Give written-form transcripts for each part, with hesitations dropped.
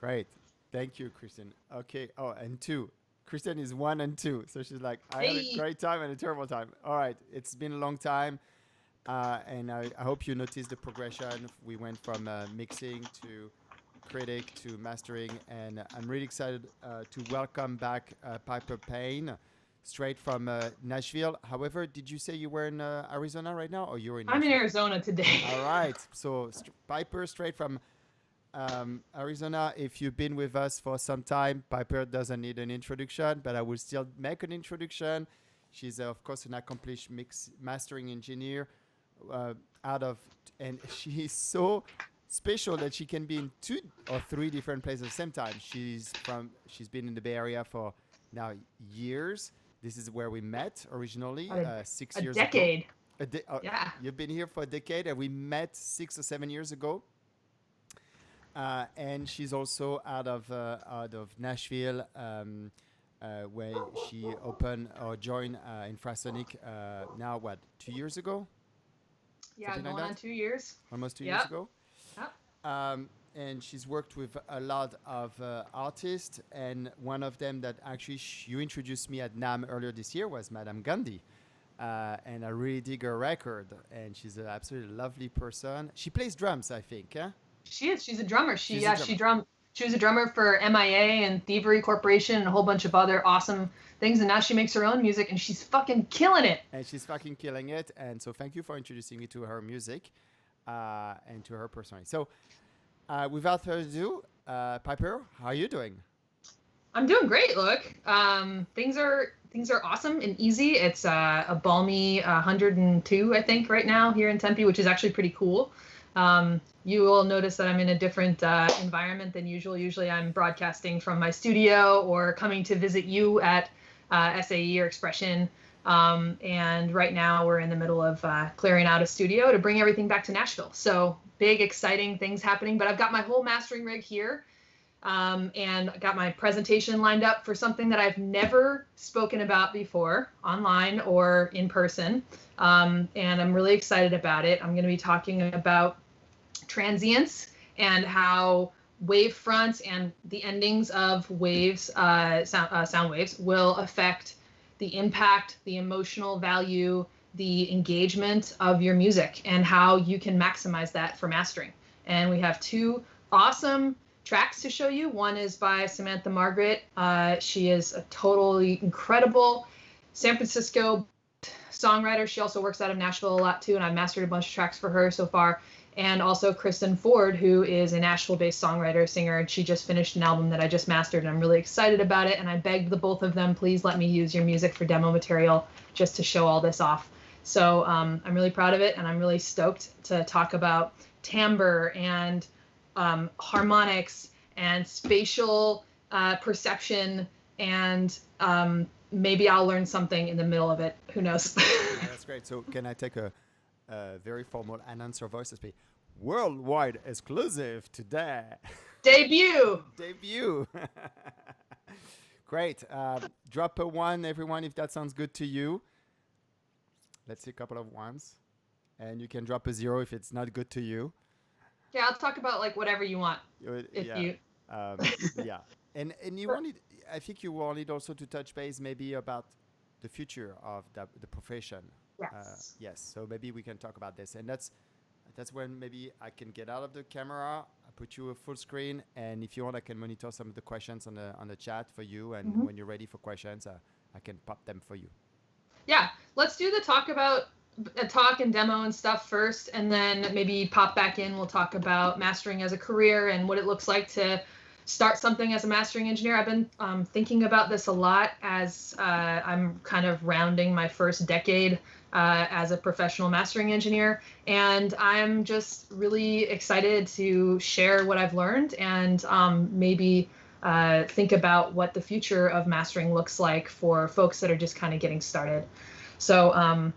Great. Thank you, Kristen. Okay. Oh, and two. Kristen is one and two. So she's like, I had a Hey. great time and a terrible time. All right. It's been a long time. And I hope you noticed the progression. We went from mixing to critic to mastering. And I'm really excited to welcome back Piper Payne, straight from Nashville. However, did you say you were in Arizona right now or you're in I'm in Nashville? Arizona today. All right. So Piper, straight from Arizona. If you've been with us for some time, Piper doesn't need an introduction, but I will still make an introduction. She's, of course, an accomplished mix mastering engineer uh, out of, and she is so special that she can be in two or three different places at the same time. She's been in the Bay Area for now years. This is where we met originally, a, 6 a years ago. decade. Yeah. You've been here for a decade, and we met 6 or 7 years ago. And she's also out of Nashville, where she opened or joined Infrasonic now 2 years ago, Yeah, something like going on that, 2 years. almost 2 years Yep. ago. Yep. And she's worked with a lot of artists, and one of them that actually you introduced me at NAM earlier this year was Madame Gandhi. And I really dig her record, and she's an absolutely lovely person. She plays drums, I think. Yeah, She is. She's a drummer. she's a She drummer. She was a drummer for MIA and Thievery Corporation and a whole bunch of other awesome things. And now she makes her own music and she's fucking killing it. And she's fucking killing it. And so thank you for introducing me to her music and to her personally. So without further ado, Piper, how are you doing? I'm doing great. Look, things are awesome and easy. It's a balmy 102, I think, right now here in Tempe, which is actually pretty cool. You will notice that I'm in a different environment than usual. Usually, I'm broadcasting from my studio or coming to visit you at SAE or Expression. And right now, we're in the middle of clearing out a studio to bring everything back to Nashville. So big, exciting things happening. But I've got my whole mastering rig here. And got my presentation lined up for something that I've never spoken about before online or in person. And I'm really excited about it. I'm going to be talking about transients and how wave fronts and the endings of waves, sound waves, will affect the impact, the emotional value, the engagement of your music, and how you can maximize that for mastering. And we have two awesome tracks to show you. One is by Samantha Margaret. She is a totally incredible San Francisco songwriter. She also works out of Nashville a lot too, and I've mastered a bunch of tracks for her so far. And also Kristen Ford, who is a Nashville-based songwriter, singer, and she just finished an album that I just mastered, and I'm really excited about it. And I begged the both of them, please let me use your music for demo material just to show all this off. So I'm really proud of it, and I'm really stoked to talk about timbre and harmonics and spatial perception, and maybe I'll learn something in the middle of it. Who knows? That's great. So can I take a very formal announcer voice to speak? Worldwide exclusive today. Debut. Debut. Great. Drop a one, everyone, if that sounds good to you. Let's see a couple of ones. And you can drop a zero if it's not good to you. Yeah, I'll talk about like whatever you want. If Yeah. you Um, yeah. And you wanted, I think you wanted also to touch base maybe about the future of the profession. Yes. Yes. So maybe we can talk about this. And that's when maybe I can get out of the camera, I put you a full screen, and if you want, I can monitor some of the questions on the chat for you. And when you're ready for questions, I can pop them for you. Yeah, let's do the talk about a talk and demo and stuff first, and then maybe pop back in. We'll talk about mastering as a career and what it looks like to start something as a mastering engineer. I've been thinking about this a lot as I'm kind of rounding my first decade as a professional mastering engineer, and I'm just really excited to share what I've learned and maybe think about what the future of mastering looks like for folks that are just kind of getting started. So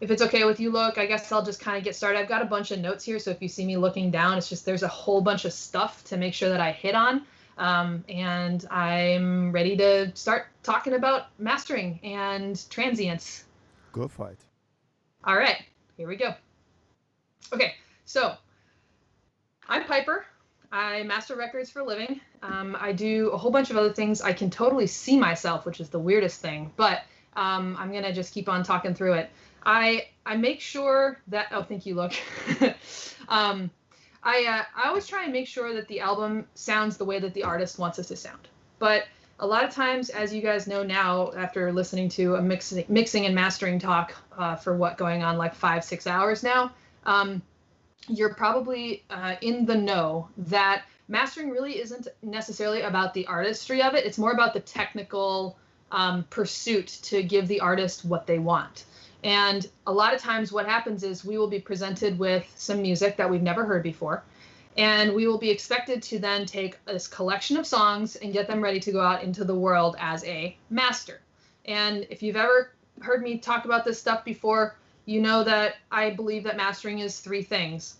if it's okay with you, look, I guess I'll just kind of get started. I've got a bunch of notes here, so if you see me looking down, it's just there's a whole bunch of stuff to make sure that I hit on. And I'm ready to start talking about mastering and transients. Go for it. All right, here we go. Okay, so I'm Piper. I master records for a living. I do a whole bunch of other things. I can totally see myself, which is the weirdest thing, but I'm going to just keep on talking through it. I make sure that, oh, thank you, look. I always try and make sure that the album sounds the way that the artist wants it to sound. But a lot of times, as you guys know now, after listening to a mixing and mastering talk for what going on like 5-6 hours now, you're probably in the know that mastering really isn't necessarily about the artistry of it. It's more about the technical pursuit to give the artist what they want. And a lot of times what happens is we will be presented with some music that we've never heard before. And we will be expected to then take this collection of songs and get them ready to go out into the world as a master. And if you've ever heard me talk about this stuff before, you know that I believe that mastering is 3 things.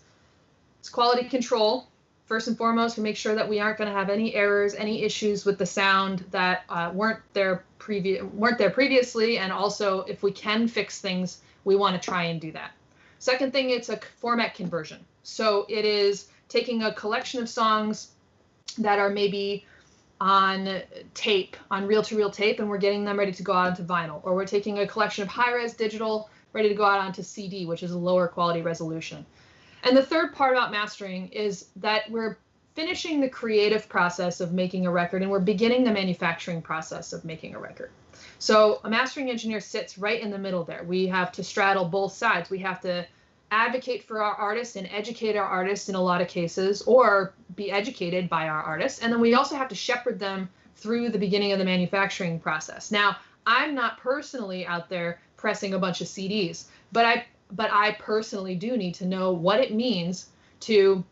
It's quality control. First and foremost, we make sure that we aren't going to have any errors, any issues with the sound that weren't there previously. And also, if we can fix things, we want to try and do that. Second thing, it's a format conversion. So it is taking a collection of songs that are maybe on tape, on reel-to-reel tape, and we're getting them ready to go out onto vinyl. Or we're taking a collection of high-res digital ready to go out onto CD, which is a lower quality resolution. And the third part about mastering is that we're finishing the creative process of making a record and we're beginning the manufacturing process of making a record. So a mastering engineer sits right in the middle there. We have to straddle both sides. We have to advocate for our artists and educate our artists in a lot of cases, or be educated by our artists. And then we also have to shepherd them through the beginning of the manufacturing process. Now, I'm not personally out there pressing a bunch of CDs, but I personally do need to know what it means to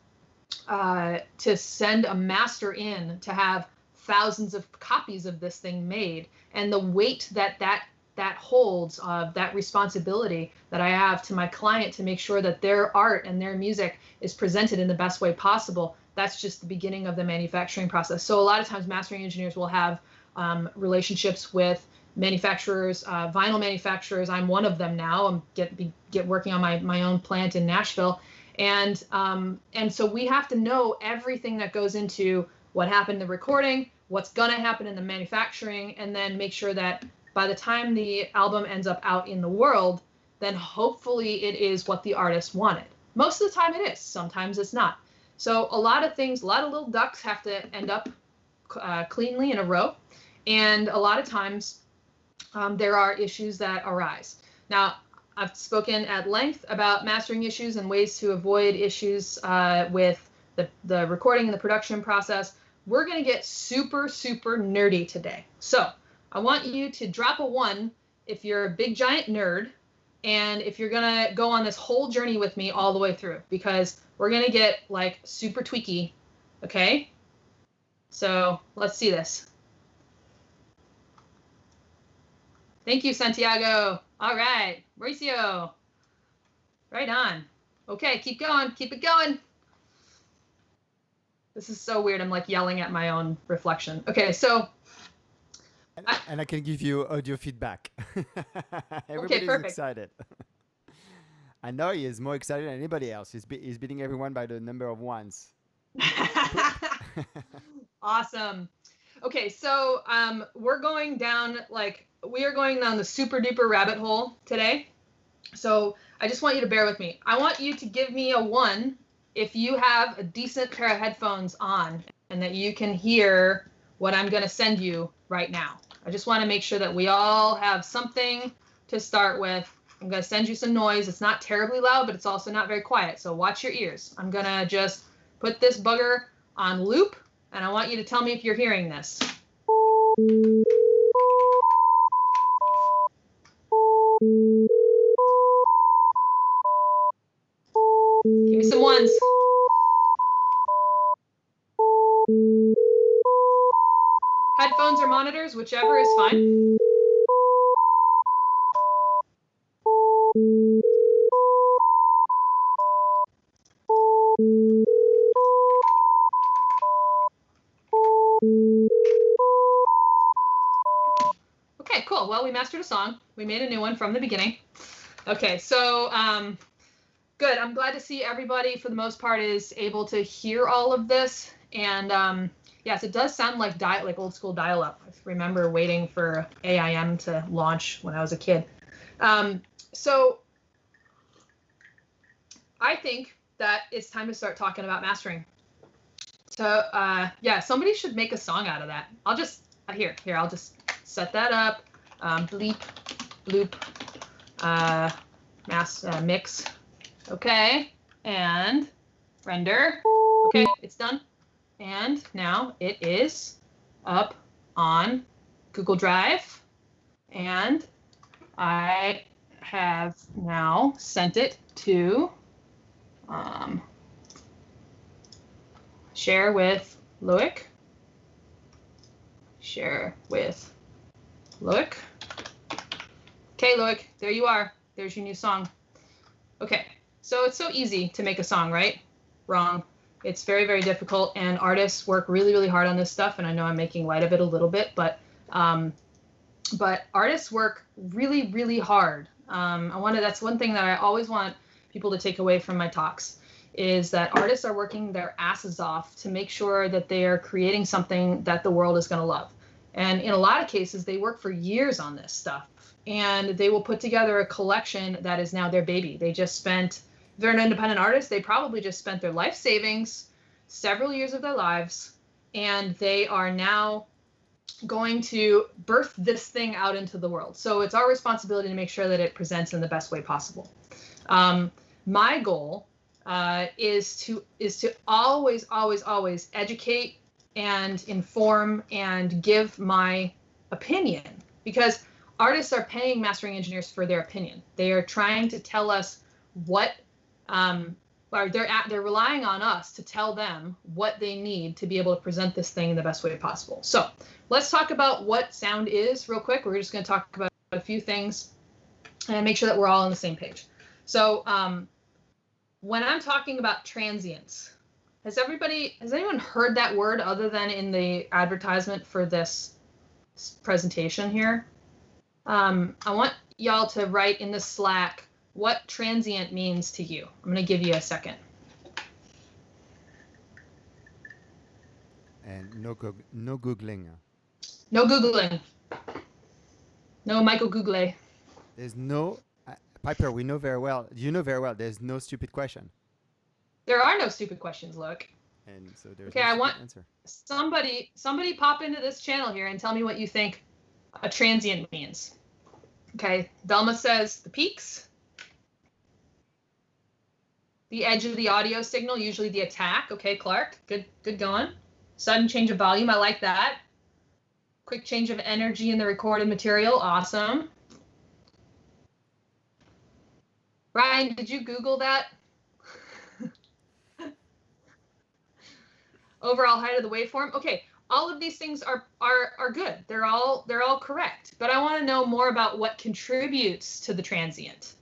send a master in, to have thousands of copies of this thing made, and the weight that holds, that responsibility that I have to my client to make sure that their art and their music is presented in the best way possible. That's just the beginning of the manufacturing process. So a lot of times mastering engineers will have relationships with manufacturers, vinyl manufacturers. I'm one of them now. I'm get working on my own plant in Nashville, and so we have to know everything that goes into what happened in the recording, what's gonna happen in the manufacturing, and then make sure that by the time the album ends up out in the world, then hopefully it is what the artist wanted. Most of the time it is. Sometimes it's not. So a lot of things, a lot of little ducks have to end up cleanly in a row, and a lot of times there are issues that arise. Now, I've spoken at length about mastering issues and ways to avoid issues with the recording and the production process. We're going to get super, super nerdy today. So I want you to drop a 1 if you're a big, giant nerd, and if you're going to go on this whole journey with me all the way through, because we're going to get like super tweaky, okay? So let's see this. Thank you, Santiago. All right, Mauricio. Right on. Okay, keep going. Keep it going. This is so weird. I'm like yelling at my own reflection. Okay, so. And I can give you audio feedback. Everybody's perfect. excited. I know he is more excited than anybody else. He's beating everyone by the number of 1s. Awesome. Okay, so we are going down the super duper rabbit hole today. So I just want you to bear with me. I want you to give me a 1 if you have a decent pair of headphones on and that you can hear what I'm going to send you right now. I just want to make sure that we all have something to start with. I'm going to send you some noise. It's not terribly loud, but it's also not very quiet. So watch your ears. I'm going to just put this bugger on loop, and I want you to tell me if you're hearing this. Give me some 1s. Headphones or monitors, whichever is fine. Okay, cool. Well, we mastered a song. We made a new one from the beginning. Okay, so good. I'm glad to see everybody, for the most part, is able to hear all of this. And Yes, it does sound like like old school dial-up. I remember waiting for AIM to launch when I was a kid. So I think that it's time to start talking about mastering. So yeah, somebody should make a song out of that. I'll just I'll just set that up. Bleep, bloop, mix. Okay, and render. Okay, it's done. And now it is up on Google Drive. And I have now sent it to share with Loic. Share with Loic. Okay, Loic, there you are. There's your new song. Okay, so it's so easy to make a song, right? Wrong. It's very, very difficult, and artists work really, really hard on this stuff, and I know I'm making light of it a little bit, but artists work really, really hard. That's one thing that I always want people to take away from my talks, is that artists are working their asses off to make sure that they are creating something that the world is going to love. And in a lot of cases, they work for years on this stuff, and they will put together a collection that is now their baby. They just spent, if they're an independent artist, they probably just spent their life savings, several years of their lives, and they are now going to birth this thing out into the world. So it's our responsibility to make sure that it presents in the best way possible. My goal is to always, always, always educate and inform and give my opinion, because artists are paying mastering engineers for their opinion. They are trying to tell us what, or they're relying on us to tell them what they need to be able to present this thing in the best way possible. So let's talk about what sound is real quick. We're just going to talk about a few things and make sure that we're all on the same page. So when I'm talking about transients, has anyone heard that word other than in the advertisement for this presentation here? I want y'all to write in the Slack what transient means to you. I'm going to give you a second. And no Googling. No Googling. No Michael Google. There's no, Piper, we know very well, you know very well, there's no stupid question. There are no stupid questions, look. And so there's okay, no I want answer. Somebody pop into this channel here and tell me what you think a transient means. Okay, Velma says the peaks, the edge of the audio signal, usually the attack. Okay, Clark, good going. Sudden change of volume, I like that. Quick change of energy in the recorded material, awesome. Ryan, did you Google that? Overall height of the waveform. Okay, all of these things are good. They're all correct. But I want to know more about what contributes to the transient.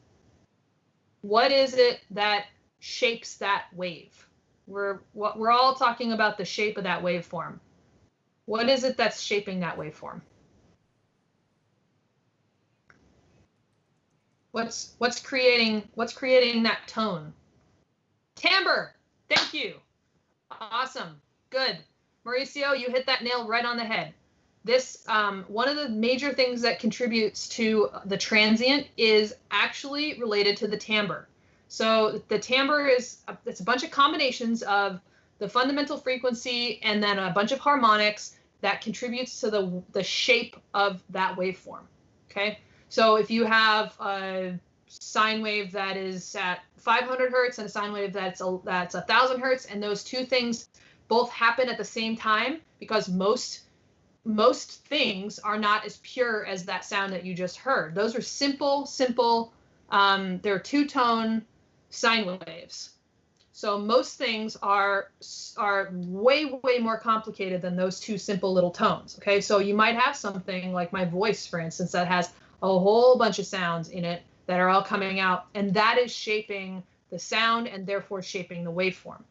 What is it that shapes that wave? We're all talking about the shape of that waveform. What is it that's shaping that waveform? What's creating that tone? Timbre. Thank you. Awesome. Good. Mauricio, you hit that nail right on the head. This one of the major things that contributes to the transient is actually related to the timbre. So the timbre it's a bunch of combinations of the fundamental frequency and then a bunch of harmonics that contributes to the shape of that waveform. Okay. So if you have a sine wave that is at 500 hertz and a sine wave that's 1,000 hertz, and those two things both happen at the same time, because most things are not as pure as that sound that you just heard. Those are simple. They're two-tone sine waves. So most things are way more complicated than those two simple little tones. Okay, so you might have something like my voice, for instance, that has a whole bunch of sounds in it that are all coming out, and that is shaping the sound and therefore shaping the waveform.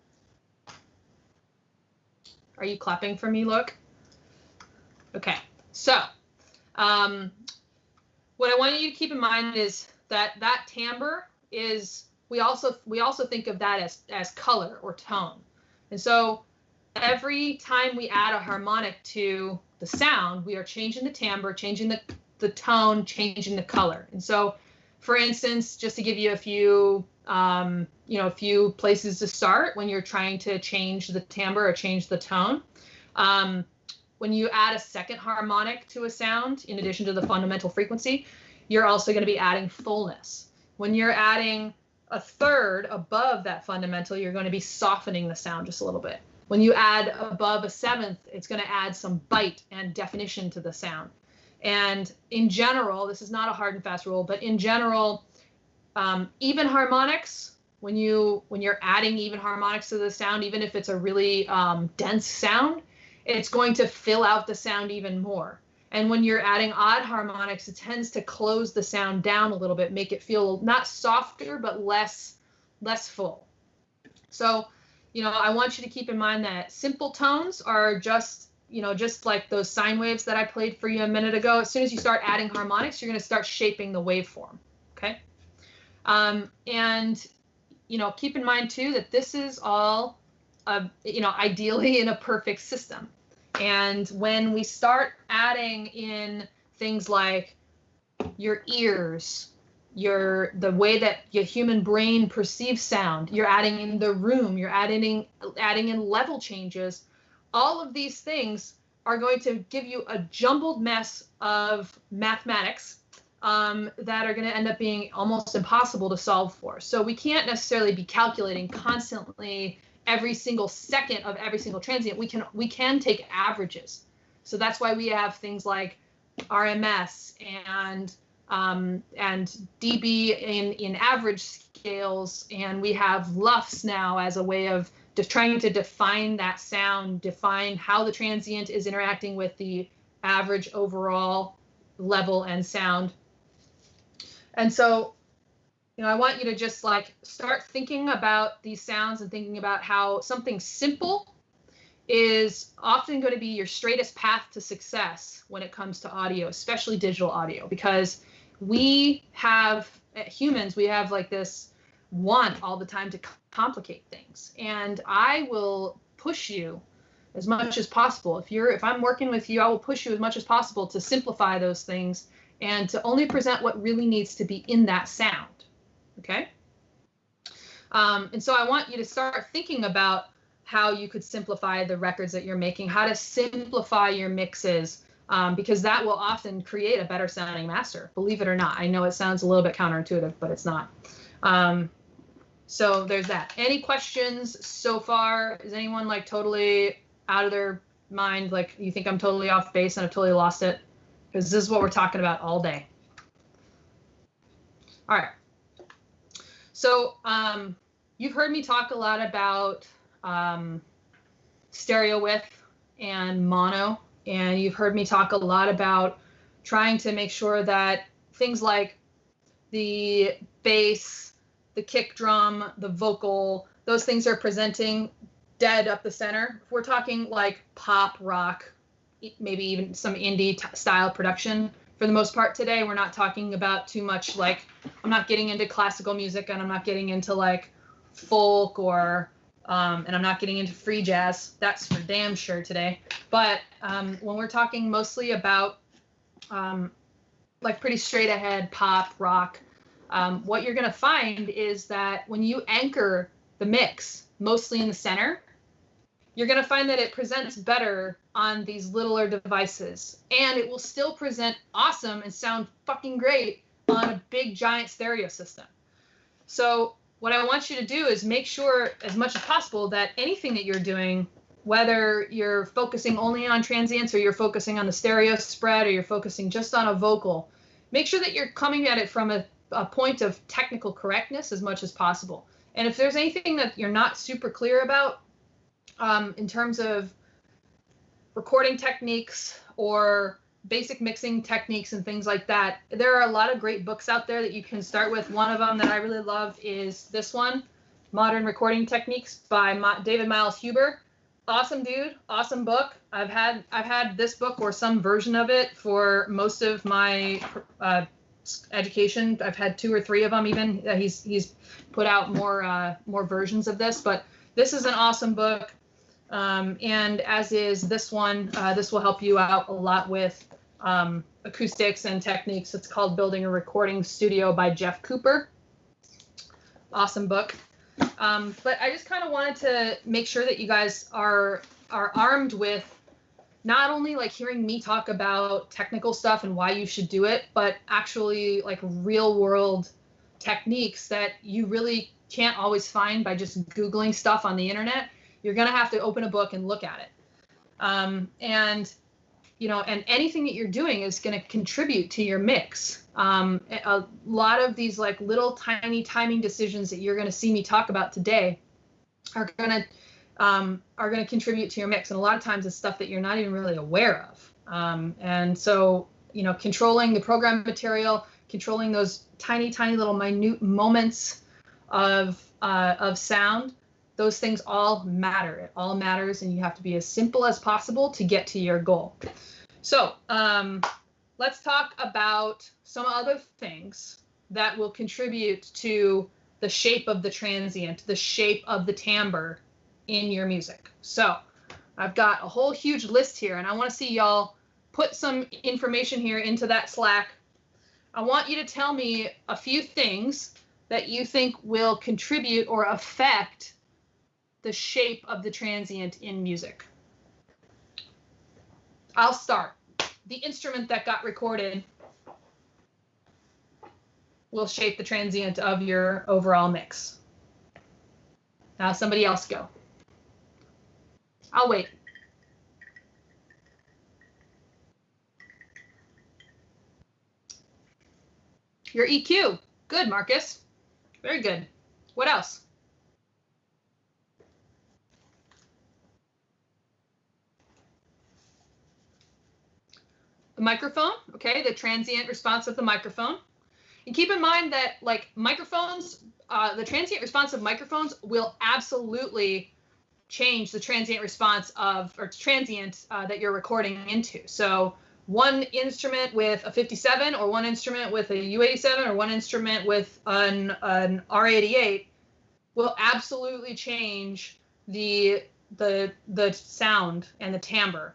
Are you clapping for me, look? Okay, so what I want you to keep in mind is that timbre is, we also think of that as color or tone. And so every time we add a harmonic to the sound, we are changing the timbre, changing the tone, changing the color. And so, for instance, just to give you a few, a few places to start when you're trying to change the timbre or change the tone. When you add a second harmonic to a sound, in addition to the fundamental frequency, you're also going to be adding fullness. When you're adding a third above that fundamental, you're going to be softening the sound just a little bit. When you add above a seventh, it's going to add some bite and definition to the sound. And in general, this is not a hard and fast rule, but in general, even harmonics, when you're adding even harmonics to the sound, even if it's a really dense sound, it's going to fill out the sound even more. And when you're adding odd harmonics, it tends to close the sound down a little bit, make it feel not softer, but less full. So, I want you to keep in mind that simple tones are just like those sine waves that I played for you a minute ago. As soon as you start adding harmonics, you're going to start shaping the waveform. Okay. And keep in mind too that this is all, ideally in a perfect system. And when we start adding in things like your ears, the way that your human brain perceives sound, you're adding in the room, you're adding in level changes, all of these things are going to give you a jumbled mess of mathematics that are going to end up being almost impossible to solve for. So we can't necessarily be calculating constantly every single second of every single transient. We can take averages. So that's why we have things like RMS and dB in average scales, and we have LUFS now as a way of just trying to define that sound, define how the transient is interacting with the average overall level and sound. And so, I want you to just start thinking about these sounds and thinking about how something simple is often going to be your straightest path to success when it comes to audio, especially digital audio, because we have this want all the time to complicate things. And I will push you as much as possible. If I'm working with you, I will push you as much as possible to simplify those things and to only present what really needs to be in that sound. Okay. And so I want you to start thinking about how you could simplify the records that you're making, how to simplify your mixes, because that will often create a better sounding master, believe it or not. I know it sounds a little bit counterintuitive, but it's not. So there's that. Any questions so far? Is anyone totally out of their mind? You think I'm totally off base and I've totally lost it? Because this is what we're talking about all day. All right. So you've heard me talk a lot about stereo width and mono, and you've heard me talk a lot about trying to make sure that things like the bass, the kick drum, the vocal, those things are presenting dead up the center. If we're talking pop, rock, maybe even some indie style production, for the most part today, we're not talking about too much I'm not getting into classical music, and I'm not getting into folk or and I'm not getting into free jazz. That's for damn sure today. But when we're talking mostly about pretty straight ahead pop, rock, what you're going to find is that when you anchor the mix mostly in the center, you're going to find that it presents better on these littler devices, and it will still present awesome and sound fucking great on a big giant stereo system. So what I want you to do is make sure as much as possible that anything that you're doing, whether you're focusing only on transients or you're focusing on the stereo spread or you're focusing just on a vocal, make sure that you're coming at it from a point of technical correctness as much as possible. And if there's anything that you're not super clear about in terms of recording techniques or basic mixing techniques and things like that, there are a lot of great books out there that you can start with. One of them that I really love is this one, Modern Recording Techniques by David Miles Huber. Awesome dude, awesome book. I've had this book or some version of it for most of my education. I've had 2 or 3 of them even. He's put out more versions of this, but this is an awesome book. And as is this one, this will help you out a lot with acoustics and techniques. It's called Building a Recording Studio by Jeff Cooper. Awesome book. But I just kind of wanted to make sure that you guys are armed with not only like hearing me talk about technical stuff and why you should do it, but actually like real world techniques that you really can't always find by just Googling stuff on the internet. You're going to have to open a book and look at it. And, you know, and anything that you're doing is going to contribute to your mix. A lot of these like little tiny timing decisions that you're going to see me talk about today are going to contribute to your mix. And a lot of times it's stuff that you're not even really aware of. And so, you know, controlling the program material, controlling those tiny little minute moments of sound, those things all matter. It all matters, and you have to be as simple as possible to get to your goal. So let's talk about some other things that will contribute to the shape of the transient, the shape of the timbre in your music. So I've got a whole huge list here, and I want to see y'all put some information here into that Slack. I want you to tell me a few things that you think will contribute or affect the shape of the transient in music. I'll start. The instrument that got recorded will shape the transient of your overall mix. Now somebody else go. I'll wait. Your EQ. Good, Marcus. Very good. What else? The microphone. Okay, the transient response of the microphone. And keep in mind that like microphones, the transient response of microphones will absolutely change the transient response of, or transient that you're recording into. So one instrument with a 57 or one instrument with a U87 or one instrument with an R88 will absolutely change the sound and the timbre.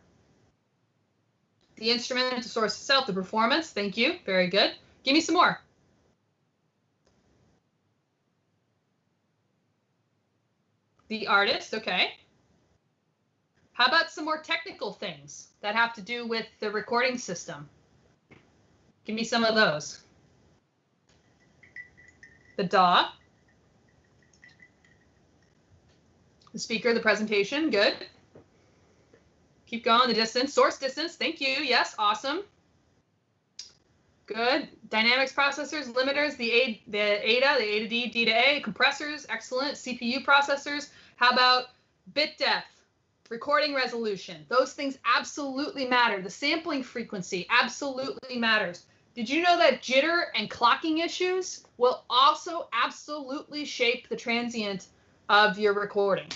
The instrument, the source itself, the performance. Thank you. Very good. Give me some more. The artist. Okay. How about some more technical things that have to do with the recording system? Give me some of those. The DAW. The speaker, the presentation. Good. Keep going. The distance. Source distance. Thank you. Yes. Awesome. Good. Dynamics processors, limiters, the ADA, the A to D, D to A, compressors. Excellent. CPU processors. How about bit depth? Recording resolution. Those things absolutely matter. The sampling frequency absolutely matters. Did you know that jitter and clocking issues will also absolutely shape the transient of your recording?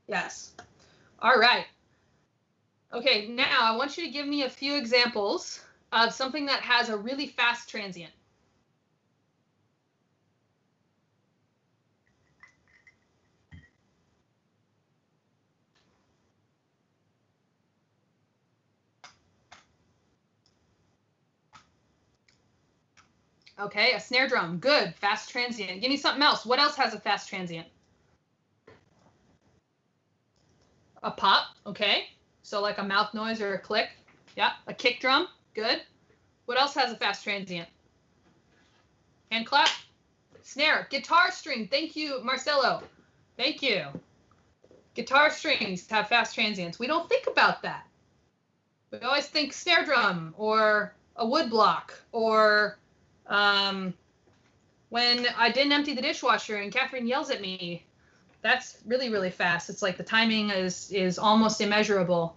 Yes. All right. Okay, now I want you to give me a few examples of something that has a really fast transient. Okay, a snare drum. Good. Fast transient. Give me something else. What else has a fast transient? A pop. Okay. So like a mouth noise or a click. Yeah. A kick drum. Good. What else has a fast transient? Hand clap. Snare. Guitar string. Thank you, Marcelo. Thank you. Guitar strings have fast transients. We don't think about that. We always think snare drum or a wood block or when I didn't empty the dishwasher and Catherine yells at me, that's really, really fast. It's like the timing is almost immeasurable.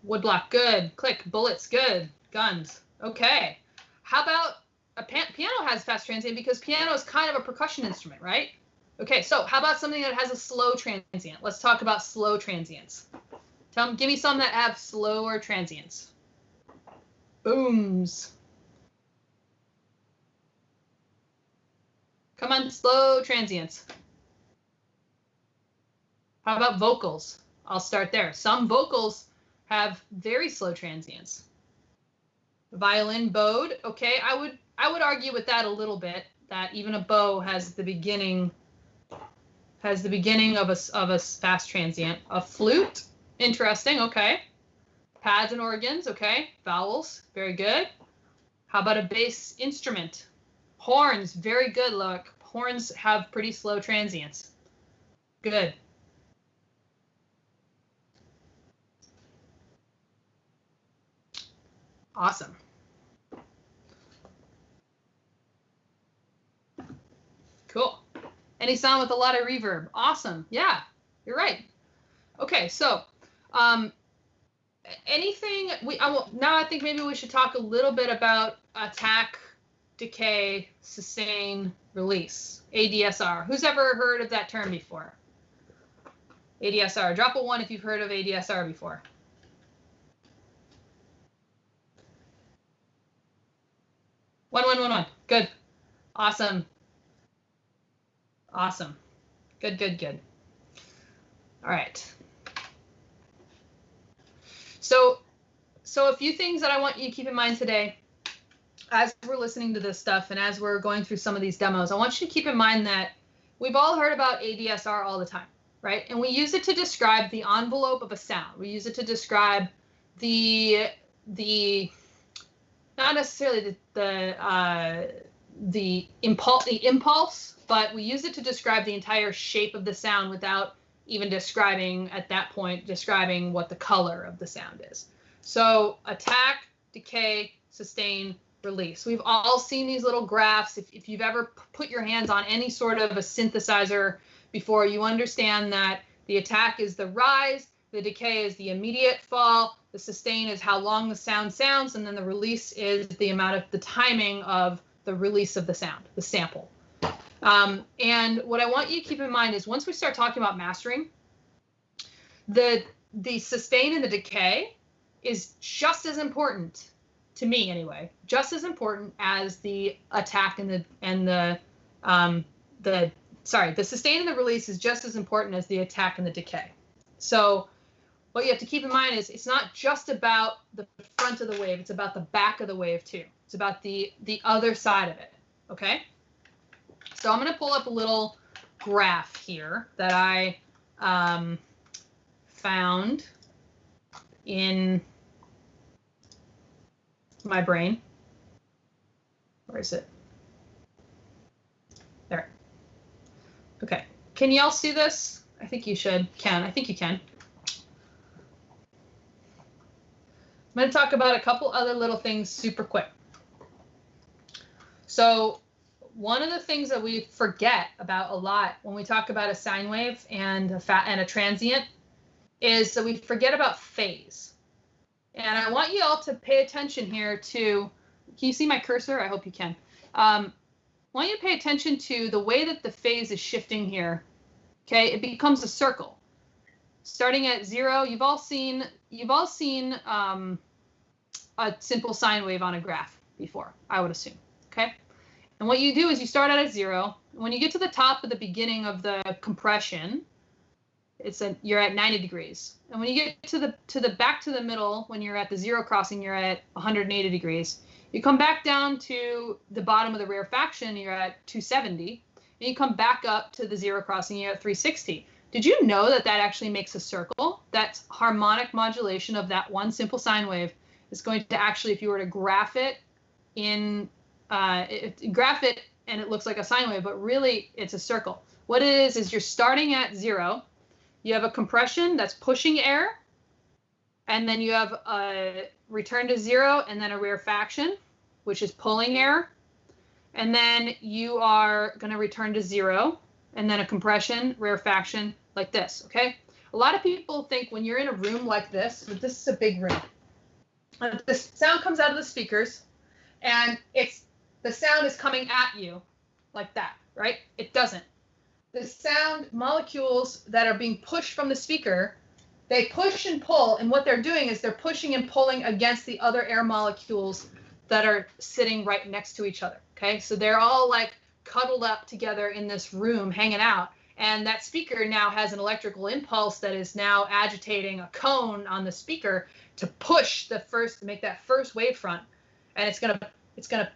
Wood block, good. Click, bullets, good. Guns, okay. How about a piano has fast transient because piano is kind of a percussion instrument, right? Okay, so how about something that has a slow transient? Let's talk about slow transients. Give me some that have slower transients. Booms. Come on, slow transients. How about vocals? I'll start there. Some vocals have very slow transients. Violin bowed. Okay, I would argue with that a little bit, that even a bow has the beginning of a fast transient. A flute, interesting. Okay. Pads and organs. Okay. Vowels, very good. How about a bass instrument? Horns, very good. Look, horns have pretty slow transients. Good. Awesome. Cool. Any sound with a lot of reverb? Awesome. Yeah, you're right. Okay, so anything now I think maybe we should talk a little bit about attack, decay, sustain, release. ADSR. Who's ever heard of that term before? ADSR. Drop a 1 if you've heard of ADSR before. One. Good. Awesome. Awesome. Good. All right. So a few things that I want you to keep in mind today as we're listening to this stuff and as we're going through some of these demos. I want you to keep in mind that we've all heard about ADSR all the time, right? And we use it to describe the envelope of a sound. We use it to describe the not necessarily the impulse, but we use it to describe the entire shape of the sound without even describing, at that point, describing what the color of the sound is. So attack, decay, sustain, release. We've all seen these little graphs. If you've ever put your hands on any sort of a synthesizer before, you understand that the attack is the rise, the decay is the immediate fall, the sustain is how long the sound sounds, and then the release is the amount of the timing of the release of the sound, the sample. And what I want you to keep in mind is once we start talking about mastering, the sustain and the decay is just as important, to me anyway, just as important as the attack and the sustain and the release is just as important as the attack and the decay. So what you have to keep in mind is it's not just about the front of the wave, it's about the back of the wave too. It's about the other side of it, okay? So I'm going to pull up a little graph here that I found in my brain. Where is it? There. Okay. Can you all see this? I think you should. I think you can. I'm going to talk about a couple other little things super quick. So one of the things that we forget about a lot when we talk about a sine wave and a transient is that we forget about phase. And I want you all to pay attention here to, can you see my cursor? I hope you can. I want you to pay attention to the way that the phase is shifting here. Okay, it becomes a circle. Starting at 0, you've all seen a simple sine wave on a graph before, I would assume. Okay, and what you do is you start out at 0. When you get to the top of the beginning of the compression, you're at 90 degrees. And when you get to the back to the middle, when you're at the 0 crossing, you're at 180 degrees. You come back down to the bottom of the rarefaction, you're at 270. And you come back up to the 0 crossing, you're at 360. Did you know that that actually makes a circle? That's harmonic modulation of that one simple sine wave is going to actually, if you were to graph it graph it and it looks like a sine wave, but really it's a circle. What it is you're starting at 0. You have a compression that's pushing air, and then you have a return to 0 and then a rarefaction, which is pulling air. And then you are going to return to 0 and then a compression, rarefaction, like this, okay? A lot of people think when you're in a room like this, this is a big room. This sound comes out of the speakers, and the sound is coming at you like that, right? It doesn't. The sound molecules that are being pushed from the speaker, they push and pull, and what they're doing is they're pushing and pulling against the other air molecules that are sitting right next to each other, okay? So they're all like cuddled up together in this room hanging out, And that speaker now has an electrical impulse that is now agitating a cone on the speaker to push to make that first wavefront. And it's gonna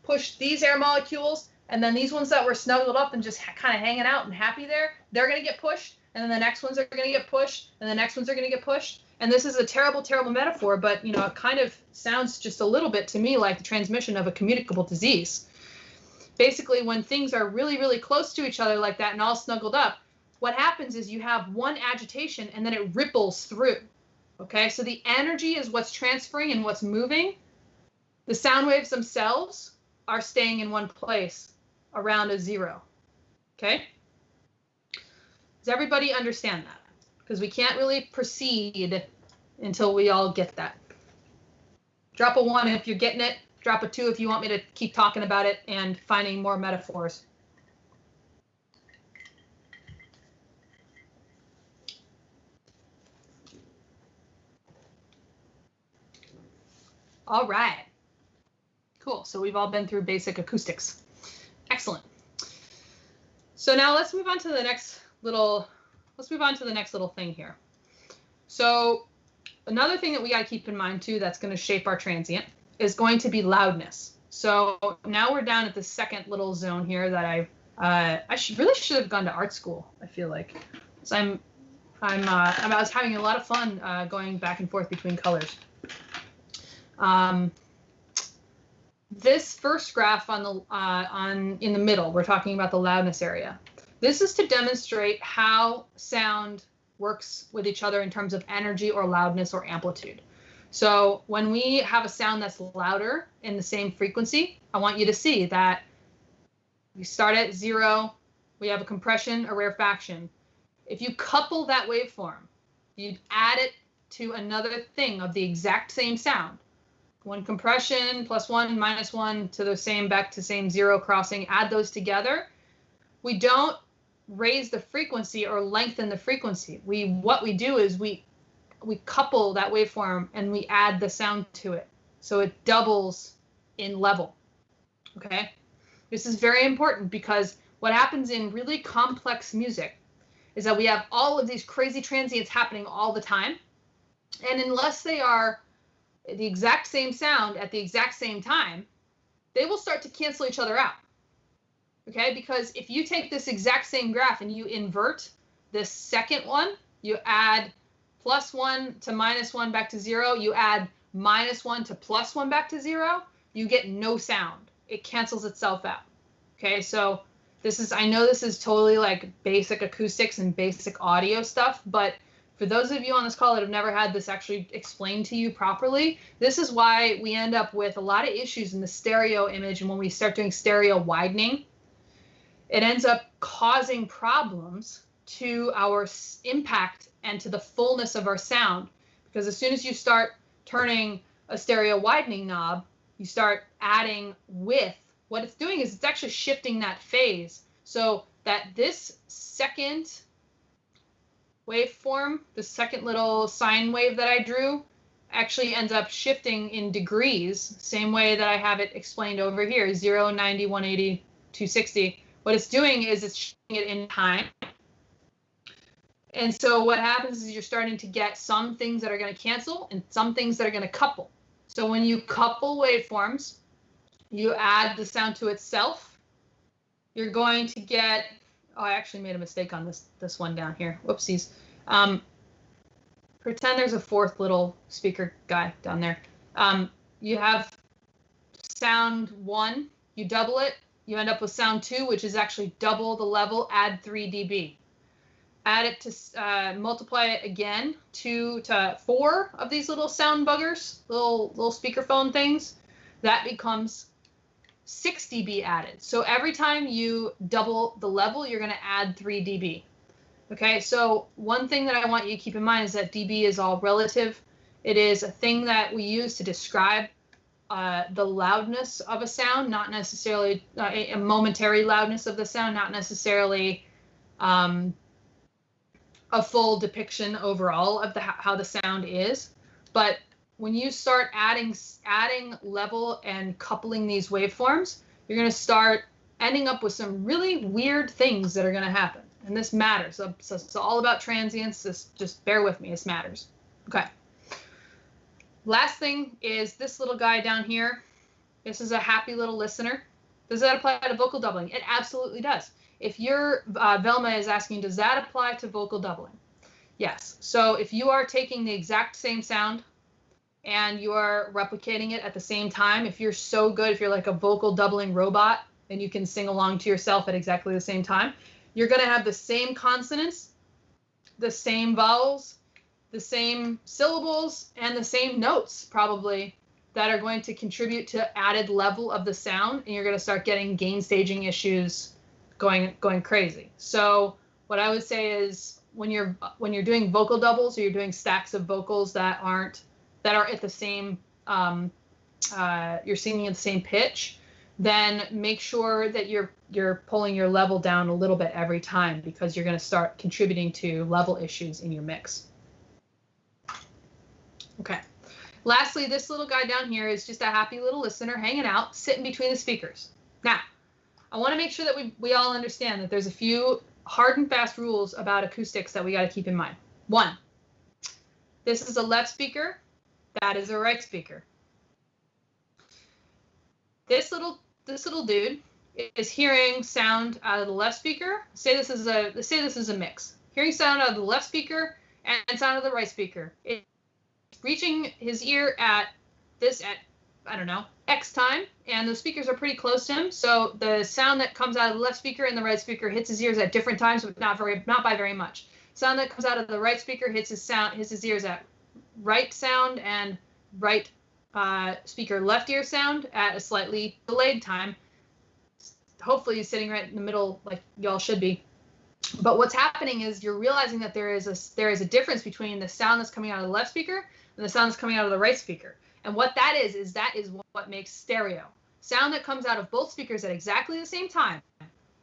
push these air molecules, and then these ones that were snuggled up and just kind of hanging out and happy there, they're gonna get pushed, and then the next ones are gonna get pushed, and the next ones are gonna get pushed. And this is a terrible, terrible metaphor, but it kind of sounds just a little bit to me like the transmission of a communicable disease. Basically, when things are really, really close to each other like that and all snuggled up, what happens is you have one agitation and then it ripples through. Okay, so the energy is what's transferring and what's moving. The sound waves themselves are staying in one place around a zero. Okay? Does everybody understand that? Because we can't really proceed until we all get that. Drop a 1 if you're getting it. Drop a 2 if you want me to keep talking about it and finding more metaphors. All right. Cool. So we've all been through basic acoustics. Excellent. So now let's move on to the next little thing here. So another thing that we got to keep in mind too that's going to shape our transient is going to be loudness. So now we're down at the second little zone here that I really should have gone to art school, I feel like. So I was having a lot of fun going back and forth between colors. This first graph in the middle, we're talking about the loudness area. This is to demonstrate how sound works with each other in terms of energy or loudness or amplitude. So when we have a sound that's louder in the same frequency, I want you to see that we start at 0, we have a compression, a rarefaction. If you couple that waveform, you add it to another thing of the exact same sound. 1 compression, +1, -1 to the same, back to same 0 crossing, add those together. We don't raise the frequency or lengthen the frequency. What we do is we couple that waveform and we add the sound to it. So it doubles in level. Okay? This is very important because what happens in really complex music is that we have all of these crazy transients happening all the time. And unless they are the exact same sound at the exact same time, they will start to cancel each other out. Okay, because if you take this exact same graph and you invert this second one, you add +1 to -1 back to 0, you add -1 to +1 back to 0, you get no sound. It cancels itself out. Okay, so I know this is totally like basic acoustics and basic audio stuff, but for those of you on this call that have never had this actually explained to you properly, this is why we end up with a lot of issues in the stereo image. And when we start doing stereo widening, it ends up causing problems to our impact and to the fullness of our sound. Because as soon as you start turning a stereo widening knob, you start adding width. What it's doing is it's actually shifting that phase so that this second waveform, the second little sine wave that I drew, actually ends up shifting in degrees, same way that I have it explained over here, 0, 90, 180, 260. What it's doing is it's shifting it in time. And so what happens is you're starting to get some things that are going to cancel and some things that are going to couple. So when you couple waveforms, you add the sound to itself, you're going to get, oh, I actually made a mistake on this one down here. Whoopsies. Pretend there's a fourth little speaker guy down there. You have sound 1, you double it, you end up with sound 2, which is actually double the level, add 3 dB. Add it to, multiply it again, 2 to 4 of these little sound buggers, little speakerphone things. That becomes 6 dB added. So every time you double the level, you're going to add 3 dB. Okay, so one thing that I want you to keep in mind is that dB is all relative. It is a thing that we use to describe the loudness of a sound, not necessarily a momentary loudness of the sound, not necessarily a full depiction overall of how the sound is. But when you start adding level and coupling these waveforms, you're going to start ending up with some really weird things that are going to happen. And this matters. So it's all about transients. Just bear with me. This matters. Okay. Last thing is this little guy down here. This is a happy little listener. Does that apply to vocal doubling? It absolutely does. If your Velma is asking, does that apply to vocal doubling? Yes. So if you are taking the exact same sound and you are replicating it at the same time, if you're so good, if you're like a vocal doubling robot and you can sing along to yourself at exactly the same time, you're going to have the same consonants, the same vowels, the same syllables, and the same notes probably that are going to contribute to added level of the sound, and you're going to start getting gain staging issues going crazy. So what I would say is when you're doing vocal doubles or you're doing stacks of vocals that are at the same you're singing at the same pitch, then make sure that you're pulling your level down a little bit every time, because you're going to start contributing to level issues in your mix. Okay. Lastly, this little guy down here is just a happy little listener hanging out, sitting between the speakers. Now, I want to make sure that we all understand that there's a few hard and fast rules about acoustics that we got to keep in mind. 1, this is a left speaker. That is a right speaker. This little dude is hearing sound out of the left speaker. Say this is a mix. Hearing sound out of the left speaker and sound out of the right speaker. It's reaching his ear at I don't know, X time, and the speakers are pretty close to him. So the sound that comes out of the left speaker and the right speaker hits his ears at different times, but not by very much. Sound that comes out of the right speaker hits his ears at right sound, and right speaker left ear sound at a slightly delayed time. Hopefully he's sitting right in the middle, like y'all should be. But what's happening is you're realizing that there is a difference between the sound that's coming out of the left speaker and the sound that's coming out of the right speaker. And what that is what makes stereo. Sound that comes out of both speakers at exactly the same time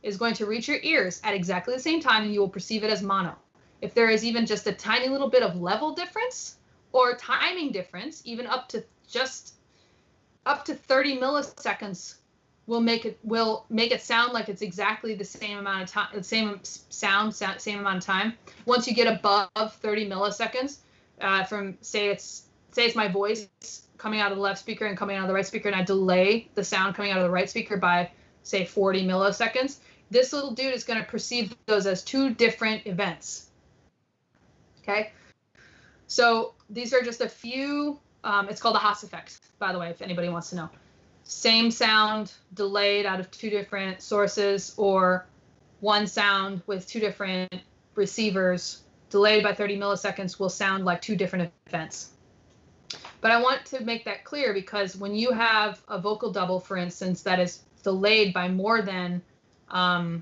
is going to reach your ears at exactly the same time, and you will perceive it as mono. If there is even just a tiny little bit of level difference or timing difference, even up to 30 milliseconds, will make it sound like it's exactly the same amount of time, the same amount of time. Once you get above 30 milliseconds, from say it's my voice coming out of the left speaker and coming out of the right speaker, and I delay the sound coming out of the right speaker by say 40 milliseconds, this little dude is going to perceive those as two different events. Okay, so these are just a few. It's called the Haas effect, by the way, if anybody wants to know. Same sound delayed out of two different sources, or one sound with two different receivers delayed by 30 milliseconds will sound like two different events. But I want to make that clear, because when you have a vocal double, for instance, that is delayed by more than 30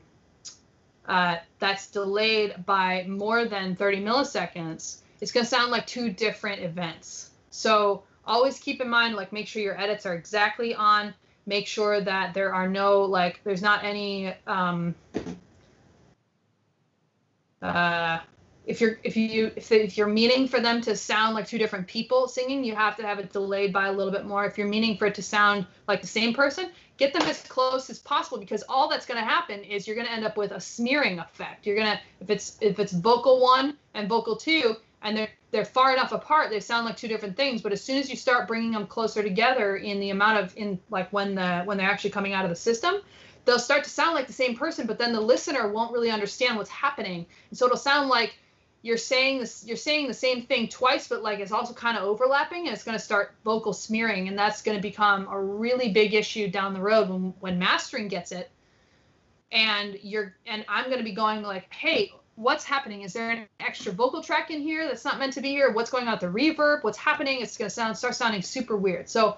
milliseconds, it's going to sound like two different events. So always keep in mind, like, make sure your edits are exactly on. Make sure that there are no, like, there's not any if you're meaning for them to sound like two different people singing, you have to have it delayed by a little bit more. If you're meaning for it to sound like the same person, get them as close as possible, because all that's going to happen is you're going to end up with a smearing effect. You're going to, if it's vocal 1 and vocal 2 and they're far enough apart, they sound like two different things. But as soon as you start bringing them closer together in the amount of, like when they're actually coming out of the system, they'll start to sound like the same person, but then the listener won't really understand what's happening. And so it'll sound like you're saying the same thing twice, but like it's also kind of overlapping, and it's going to start vocal smearing, and that's going to become a really big issue down the road when mastering gets it. And I'm going to be going like, hey, what's happening? Is there an extra vocal track in here that's not meant to be here? What's going on with the reverb? What's happening? It's going to start sounding super weird. So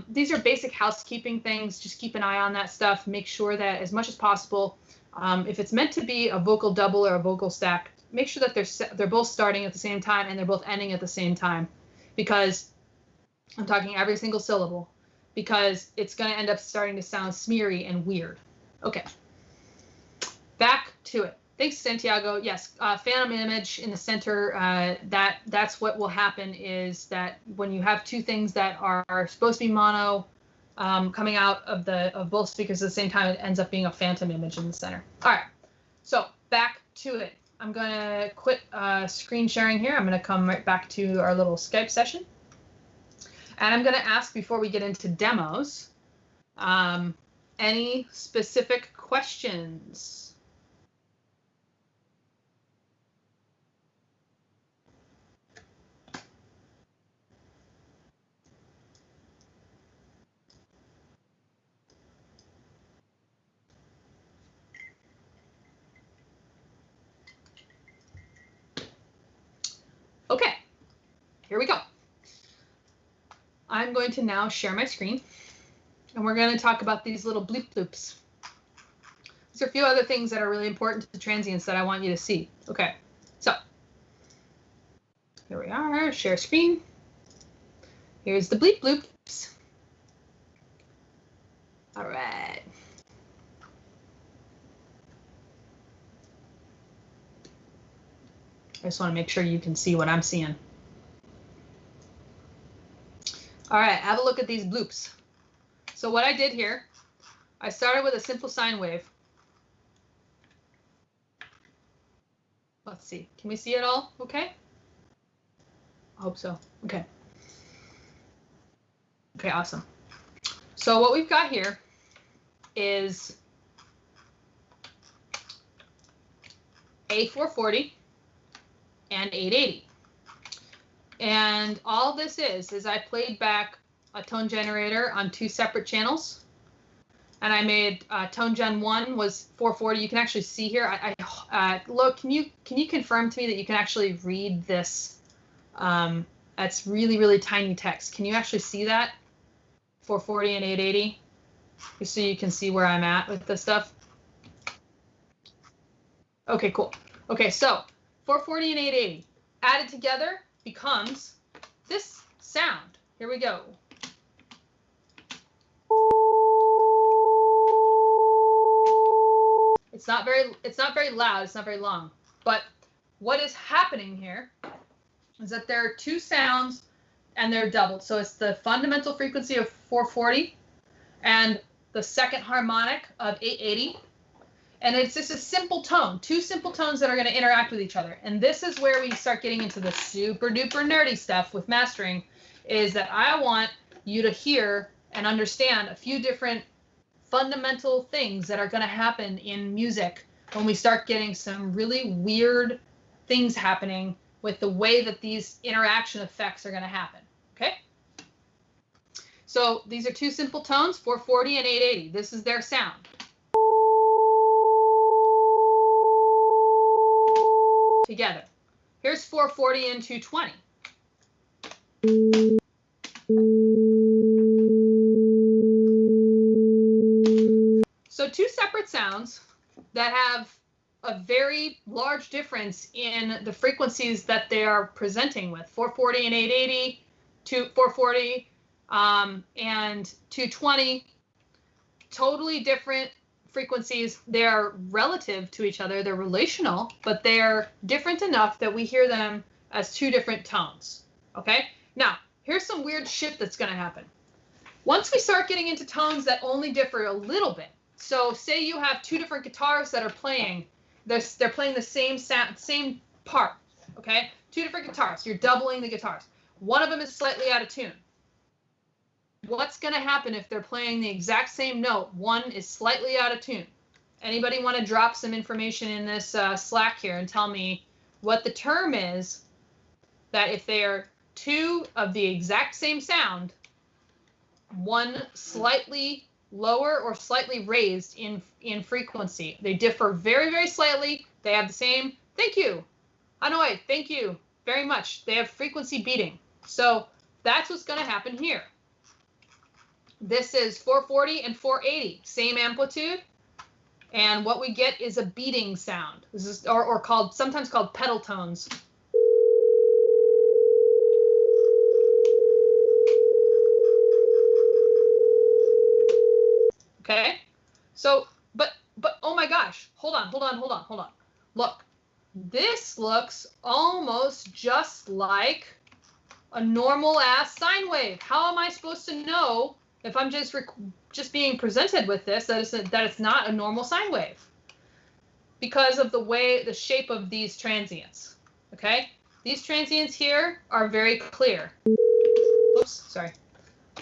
these are basic housekeeping things. Just keep an eye on that stuff. Make sure that as much as possible, if it's meant to be a vocal double or a vocal stack, make sure that they're both starting at the same time and they're both ending at the same time, because I'm talking every single syllable, because it's going to end up starting to sound smeary and weird. Okay, back to it. Thanks, Santiago. Yes, phantom image in the center. That's what will happen, is that when you have two things that are supposed to be mono, coming out of both speakers at the same time. It ends up being a phantom image in the center. All right, so back to it. I'm going to quit screen sharing here. I'm going to come right back to our little Skype session. And I'm going to ask, before we get into demos, any specific questions? Okay, here we go. I'm going to now share my screen, and we're going to talk about these little bleep bloops. There's a few other things that are really important to transients that I want you to see. Okay, so here we are, share screen. Here's the bleep bloops. All right. I just want to make sure you can see what I'm seeing. All right, have a look at these bloops. So what I did here, I started with a simple sine wave. Let's see, can we see it all okay? I hope so, okay. Okay, awesome. So what we've got here is A440 and 880. And all this is I played back a tone generator on 2 separate channels. And I made tone gen 1 was 440. You can actually see here. Look, can you confirm to me that you can actually read this? That's really, really tiny text. Can you actually see that? 440 and 880? Just so you can see where I'm at with this stuff. Okay, cool. Okay, so 440 and 880 added together becomes this sound. Here we go. It's not very loud, it's not very long. But what is happening here is that there are 2 sounds and they're doubled. So it's the fundamental frequency of 440 and the second harmonic of 880. And it's just a simple tone, 2 simple tones that are going to interact with each other. And this is where we start getting into the super duper nerdy stuff with mastering, is that I want you to hear and understand a few different fundamental things that are going to happen in music when we start getting some really weird things happening with the way that these interaction effects are going to happen. Okay? So these are 2 simple tones, 440 and 880. This is their sound. Together. Here's 440 and 220. So 2 separate sounds that have a very large difference in the frequencies that they are presenting with. 440 and 880, 440 and 220, totally different frequencies. They're relative to each other, they're relational, but they're different enough that we hear them as 2 different tones. Okay, now here's some weird shit that's going to happen. Once we start getting into tones that only differ a little bit, so say you have 2 different guitars that are playing, they're playing the same sound, same part, okay? 2 different guitars, you're doubling the guitars. One of them is slightly out of tune. What's going to happen if they're playing the exact same note? One is slightly out of tune. Anybody want to drop some information in this Slack here and tell me what the term is that if they are 2 of the exact same sound, one slightly lower or slightly raised in frequency. They differ very, very slightly. They have the same, thank you, Hanoi, thank you very much. They have frequency beating. So that's what's going to happen here. This is 440 and 480, same amplitude. And what we get is a beating sound. This is, or called, sometimes called pedal tones. Okay, so, but, oh my gosh, hold on. Look, this looks almost just like a normal ass sine wave. How am I supposed to know if I'm just being presented with this, that it's not a normal sine wave because of the shape of these transients. Okay, these transients here are very clear. Oops, sorry.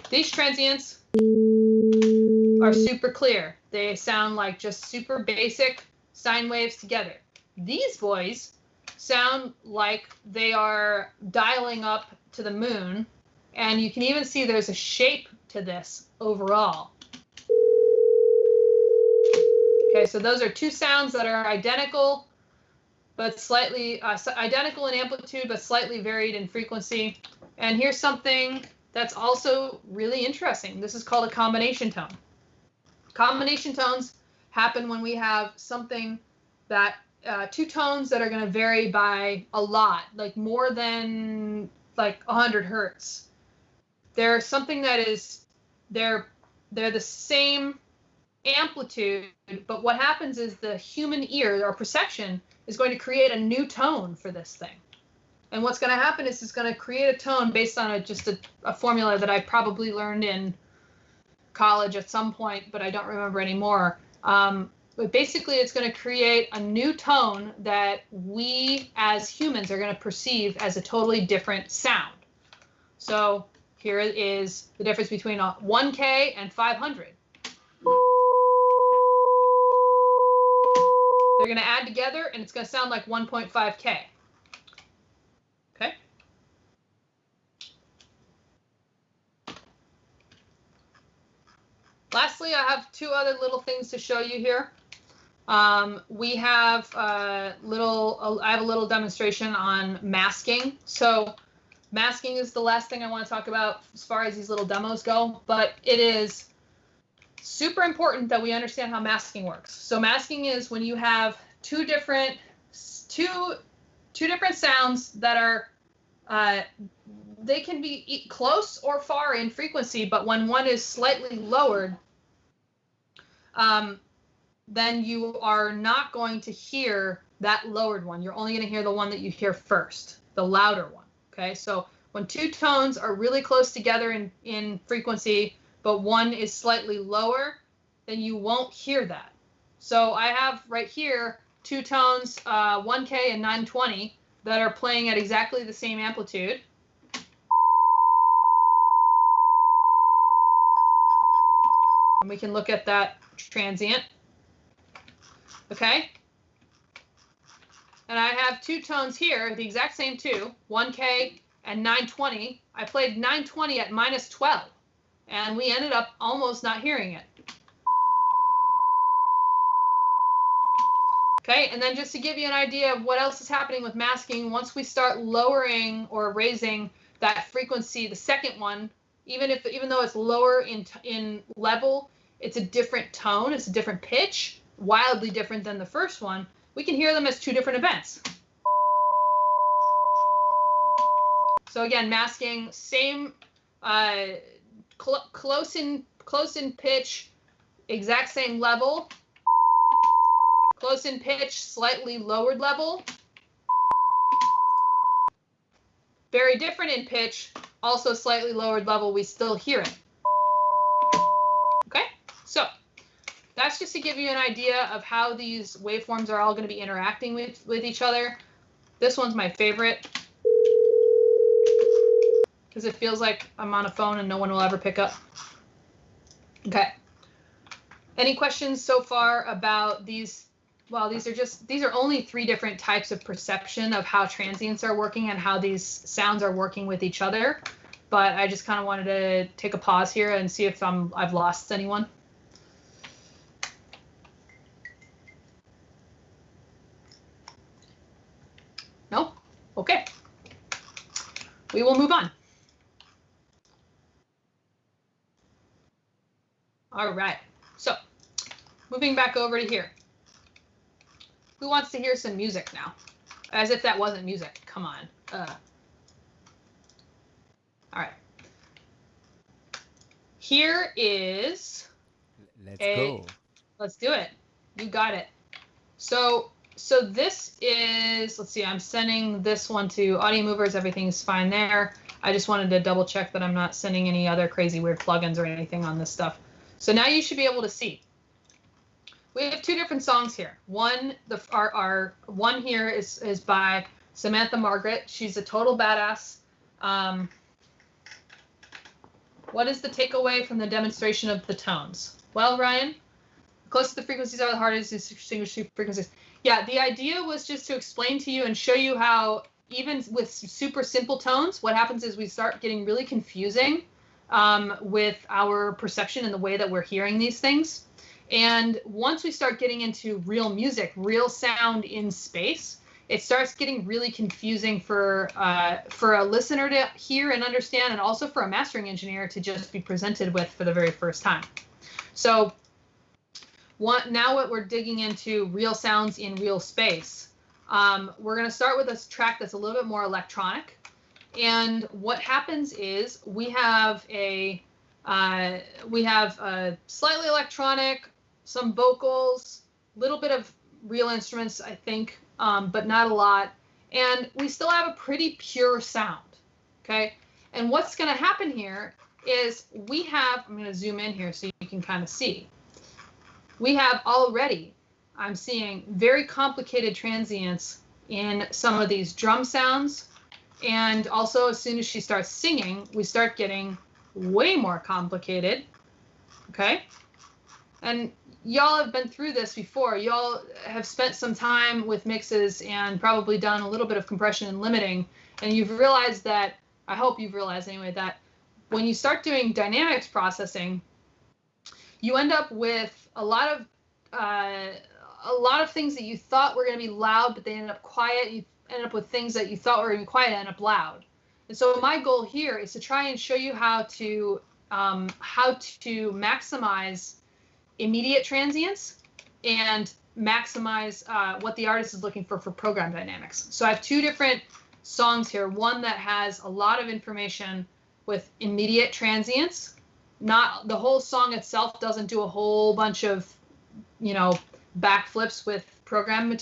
These transients are super clear. They sound like just super basic sine waves together. These boys sound like they are dialing up to the moon, and you can even see there's a shape to this overall. Okay, so those are two sounds that are identical, but slightly identical in amplitude, but slightly varied in frequency. And here's something that's also really interesting. This is called a combination tone. Combination tones happen when we have something that two tones that are going to vary by a lot, like more than like 100 hertz. They're something that is they're the same amplitude, but what happens is the human ear or perception is going to create a new tone for this thing. And what's going to happen is it's going to create a tone based on just a formula that I probably learned in college at some point, but I don't remember anymore. But basically, it's going to create a new tone that we as humans are going to perceive as a totally different sound. So here is the difference between a 1K and 500. They're going to add together, and it's going to sound like 1.5K. Okay? Lastly, I have two other little things to show you here. We have I have a little demonstration on masking. So masking is the last thing I want to talk about as far as these little demos go, but it is super important that we understand how masking works. So masking is when you have two different sounds that are they can be close or far in frequency, but when one is slightly lowered, then you are not going to hear that lowered one. You're only going to hear the one that you hear first, the louder one. Okay, so when two tones are really close together in frequency, but one is slightly lower, then you won't hear that. So I have right here two tones, 1K and 920, that are playing at exactly the same amplitude. And we can look at that transient. Okay. And I have two tones here, the exact same two, 1K and 920. I played 920 at -12, and we ended up almost not hearing it. Okay, and then just to give you an idea of what else is happening with masking, once we start lowering or raising that frequency, the second one, even though it's lower in level, it's a different tone, it's a different pitch, wildly different than the first one. We can hear them as two different events. So again, masking, same close in pitch, exact same level. Close in pitch, slightly lowered level. Very different in pitch, also slightly lowered level, we still hear it. Okay, so that's just to give you an idea of how these waveforms are all going to be interacting with each other. This one's my favorite because it feels like I'm on a phone and no one will ever pick up. Okay. Any questions so far about these? Well, these are only three different types of perception of how transients are working and how these sounds are working with each other. But I just kind of wanted to take a pause here and see if I've lost anyone. No? Okay. We will move on. All right. So, moving back over to here. Who wants to hear some music now? As if that wasn't music. Come on. All right. Here is Let's go. Let's do it. You got it. So this is, let's see, I'm sending this one to Audio Movers. Everything's fine there. I just wanted to double check that I'm not sending any other crazy weird plugins or anything on this stuff. So now you should be able to see. We have 2 different songs here. One, our one here is by Samantha Margaret. She's a total badass. What is the takeaway from the demonstration of the tones? Well, Ryan, the closer the frequencies are, the harder it is to distinguish 2 frequencies. Yeah, the idea was just to explain to you and show you how even with super simple tones, what happens is we start getting really confusing with our perception and the way that we're hearing these things. And once we start getting into real music, real sound in space, it starts getting really confusing for a listener to hear and understand, and also for a mastering engineer to just be presented with for the very first time. So now what we're digging into real sounds in real space. We're going to start with a track that's a little bit more electronic. And what happens is we have a slightly electronic, some vocals, a little bit of real instruments, I think, but not a lot. And we still have a pretty pure sound, okay? And what's going to happen here is we have, I'm going to zoom in here so you can kind of see. We have already, I'm seeing very complicated transients in some of these drum sounds. And also, as soon as she starts singing, we start getting way more complicated, okay? And y'all have been through this before. Y'all have spent some time with mixes and probably done a little bit of compression and limiting. And you've realized that, I hope you've realized anyway, that when you start doing dynamics processing, you end up with a lot of things that you thought were going to be loud, but they end up quiet. You end up with things that you thought were going to be quiet and end up loud. And so my goal here is to try and show you how to maximize immediate transients and maximize what the artist is looking for program dynamics. So I have 2 different songs here. One that has a lot of information with immediate transients. Not the whole song itself doesn't do a whole bunch of, backflips with program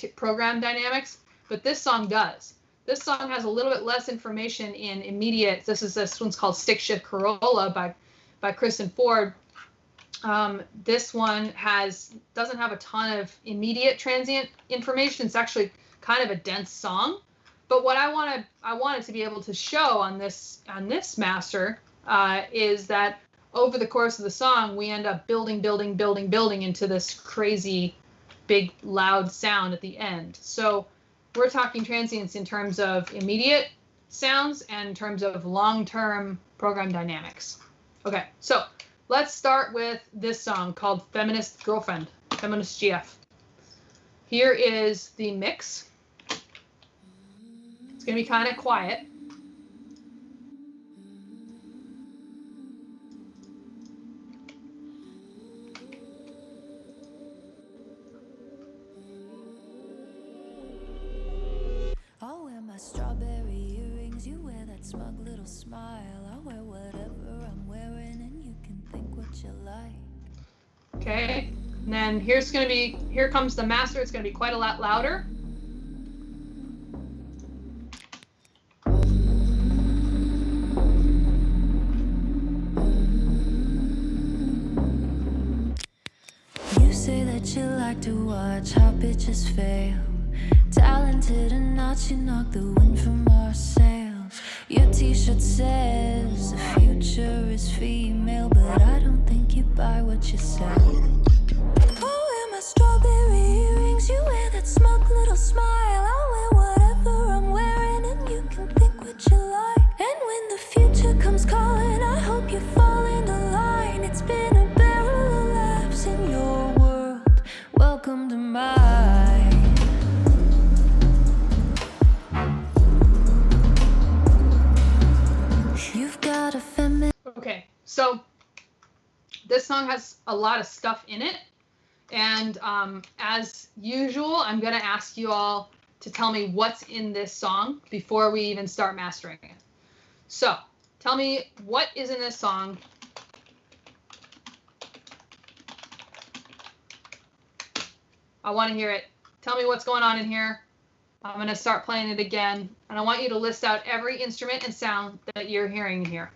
dynamics, but this song does. This song has a little bit less information in immediate. This one's called Stick Shift Corolla by Kristen Ford. This one doesn't have a ton of immediate transient information. It's actually kind of a dense song. But what I wanted to be able to show on this master is that over the course of the song, we end up building into this crazy, big, loud sound at the end. So we're talking transients in terms of immediate sounds and in terms of long-term program dynamics. Okay, so let's start with this song called Feminist Girlfriend, Feminist GF. Here is the mix. It's going to be kind of quiet. I'll wear my strawberry earrings, you wear that smug little smile. I'll wear whatever I'm wearing and you can think what you like. Okay, and then here comes the master. It's going to be quite a lot louder. You say that you like to watch hot bitches fail. Talented or not, you knock the wind from our sails. Your t-shirt says the future is female, but I don't think you buy what you say. I'll wear my strawberry earrings, you wear that smug little smile. I'll wear whatever I'm wearing and you can think what you like. And when the future comes calling, I hope you fall into line. It's been a barrel of laughs in your world. Welcome to mine. You've got a feminine. Okay, so this song has a lot of stuff in it. And as usual, I'm going to ask you all to tell me what's in this song before we even start mastering it. So tell me what is in this song. I want to hear it. Tell me what's going on in here. I'm going to start playing it again, and I want you to list out every instrument and sound that you're hearing here.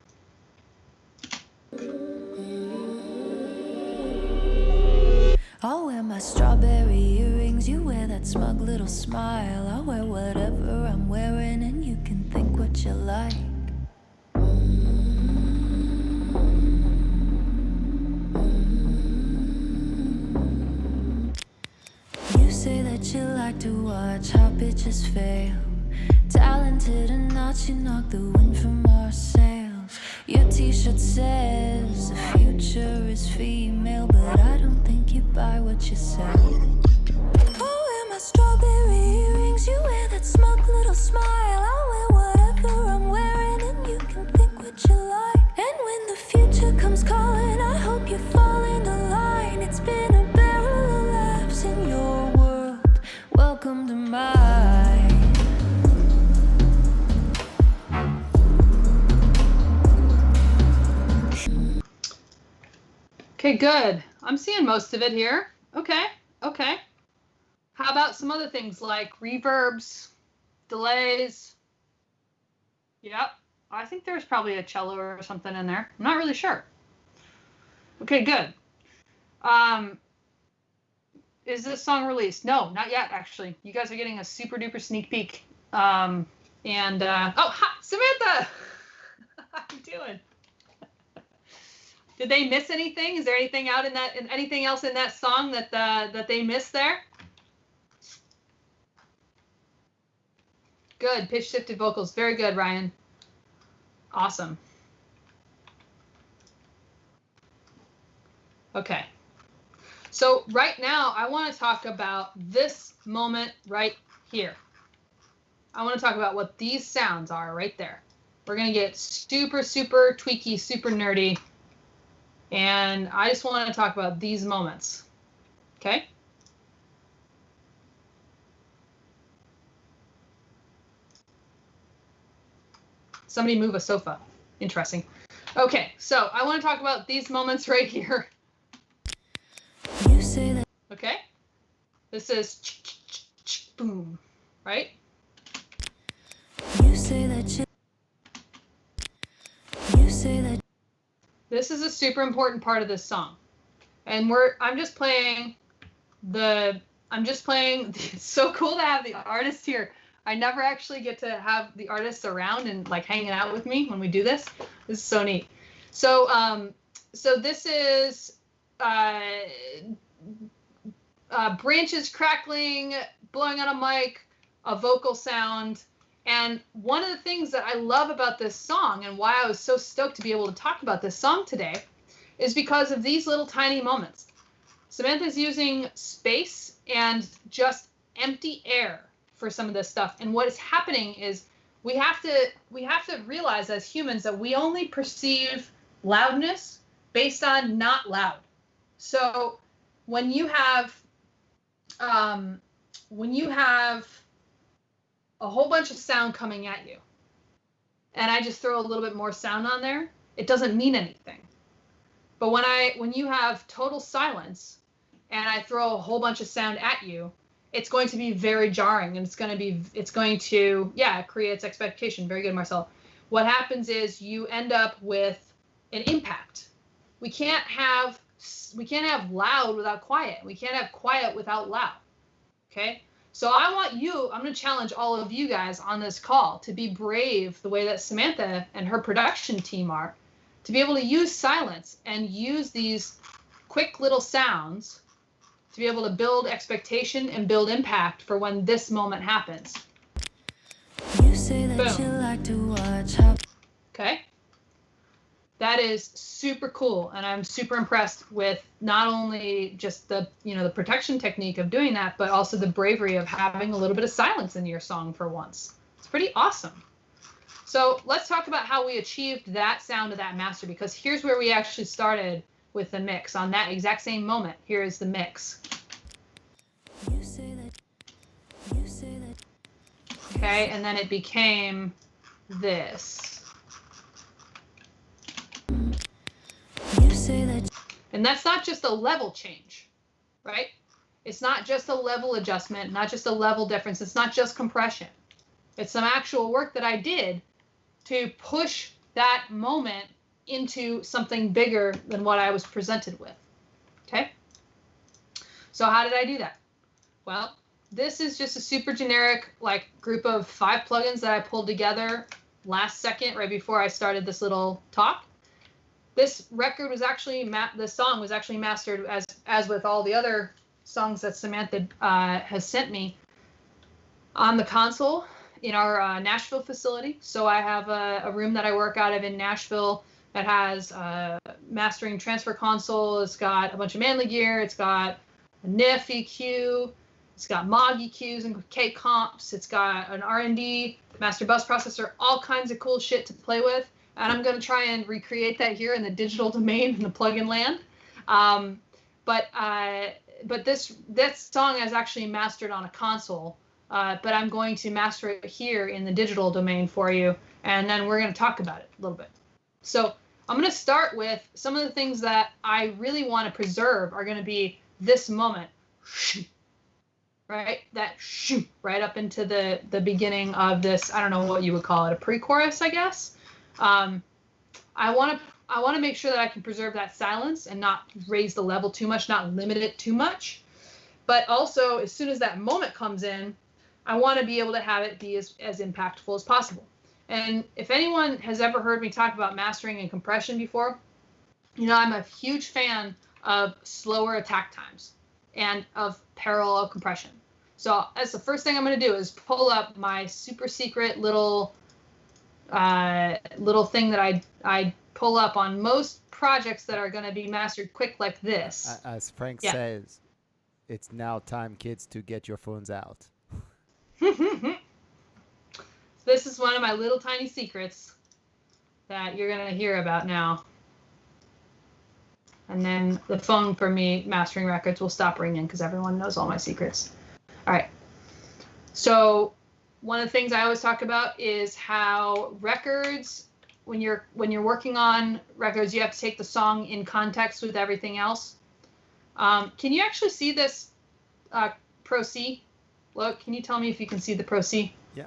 I'll wear my strawberry earrings, you wear that smug little smile. I'll wear whatever I'm wearing, and you can think what you like. You say that you like to watch how bitches fail. Talented and not, you knock the wind from our sails. Your t-shirt says the future is female, but I don't think you buy what you sell. I'll wear my strawberry earrings, you wear that smug little smile. I'll wear whatever I'm wearing, and you can think what you like. And when the future comes calling, I hope you fall into line. It's been a barrel of laughs in your world. Welcome to mine. Okay, good. I'm seeing most of it here. Okay. How about some other things like reverbs, delays? Yep. I think there's probably a cello or something in there. I'm not really sure. Okay, good. Is this song released? No, not yet, actually. You guys are getting a super duper sneak peek. Oh, hi, Samantha! How you doing? Did they miss anything? Is there anything out in that, and anything else in that song that that they missed there? Good, pitch shifted vocals. Very good, Ryan. Awesome. Okay. So right now, I want to talk about this moment right here. I want to talk about what these sounds are right there. We're going to get super, super tweaky, super nerdy. And I just want to talk about these moments. Okay? Somebody move a sofa. Interesting. Okay, so I want to talk about these moments right here. You say that. Okay? This is boom, right? You say that. You say that. This is a super important part of this song. And I'm just playing, it's so cool to have the artist here. I never actually get to have the artists around and like hanging out with me when we do this. This is so neat. So, so this is branches crackling, blowing on a mic, a vocal sound. And one of the things that I love about this song and why I was so stoked to be able to talk about this song today is because of these little tiny moments. Samantha's using space and just empty air for some of this stuff. And what is happening is we have to realize as humans that we only perceive loudness based on not loud. So when you have a whole bunch of sound coming at you, and I just throw a little bit more sound on there, it doesn't mean anything. But when you have total silence and I throw a whole bunch of sound at you, it's going to be very jarring, and it creates expectation. Very good, Marcel. What happens is you end up with an impact. We can't have loud without quiet. We can't have quiet without loud. Okay? So I'm going to challenge all of you guys on this call to be brave the way that Samantha and her production team are, to be able to use silence and use these quick little sounds to be able to build expectation and build impact for when this moment happens. You say that you like to watch how. Okay? That is super cool, and I'm super impressed with not only just the protection technique of doing that, but also the bravery of having a little bit of silence in your song for once. It's pretty awesome. So let's talk about how we achieved that sound of that master, because here's where we actually started with the mix. On that exact same moment, here is the mix. You say that. You say that. Okay, and then it became this. You say that. And that's not just a level change, right? It's not just a level adjustment, not just a level difference. It's not just compression. It's some actual work that I did to push that moment into something bigger than what I was presented with. Okay? So how did I do that? Well, this is just a super generic like group of 5 plugins that I pulled together last second right before I started this little talk. This record was actually this song was actually mastered as with all the other songs that Samantha has sent me on the console in our Nashville facility. So I have a room that I work out of in Nashville that has mastering transfer console. It's got a bunch of Manley gear. It's got a NIF EQ. It's got Moog EQs and K comps. It's got an R&D master bus processor, all kinds of cool shit to play with. And I'm going to try and recreate that here in the digital domain in the plugin land. But this song is actually mastered on a console. But I'm going to master it here in the digital domain for you. And then we're going to talk about it a little bit. So I'm going to start with some of the things that I really want to preserve are going to be this moment. Right? That shoot right up into the beginning of this, I don't know what you would call it, a pre-chorus, I guess. I want to make sure that I can preserve that silence and not raise the level too much, not limit it too much. But also, as soon as that moment comes in, I want to be able to have it be as impactful as possible. And if anyone has ever heard me talk about mastering and compression before, you know, I'm a huge fan of slower attack times and of parallel compression. So that's the first thing I'm going to do is pull up my super secret little thing that I pull up on most projects that are going to be mastered quick like this. As Frank says, it's now time, kids, to get your phones out. This is one of my little tiny secrets that you're going to hear about now. And then the phone for me mastering records will stop ringing because everyone knows all my secrets. All right. So one of the things I always talk about is how records, when you're working on records, you have to take the song in context with everything else. Can you actually see this Pro C? Look, can you tell me if you can see the Pro C? Yeah.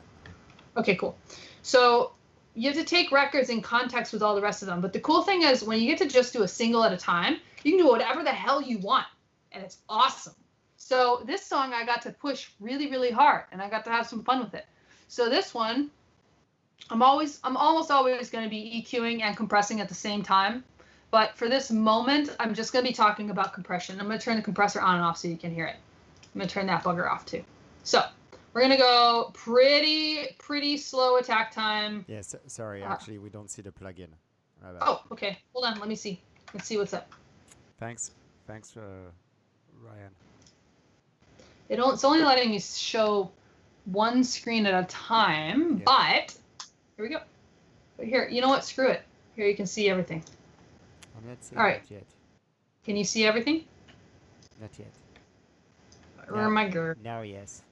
Okay, cool. So you have to take records in context with all the rest of them. But the cool thing is when you get to just do a single at a time, you can do whatever the hell you want. And it's awesome. So this song I got to push really, really hard. And I got to have some fun with it. So this one, I'm almost always going to be EQing and compressing at the same time. But for this moment, I'm just going to be talking about compression. I'm going to turn the compressor on and off so you can hear it. I'm going to turn that bugger off too. So we're going to go pretty slow attack time. Yes, sorry, actually, we don't see the plugin. Oh, okay. Hold on. Let me see. Let's see what's up. Thanks, Ryan. It's only letting me show one screen at a time, but here we go. But here, you know what? Screw it. Here you can see everything. I'm not seeing that yet. Can you see everything? Not yet. Where am I going? Now, yes.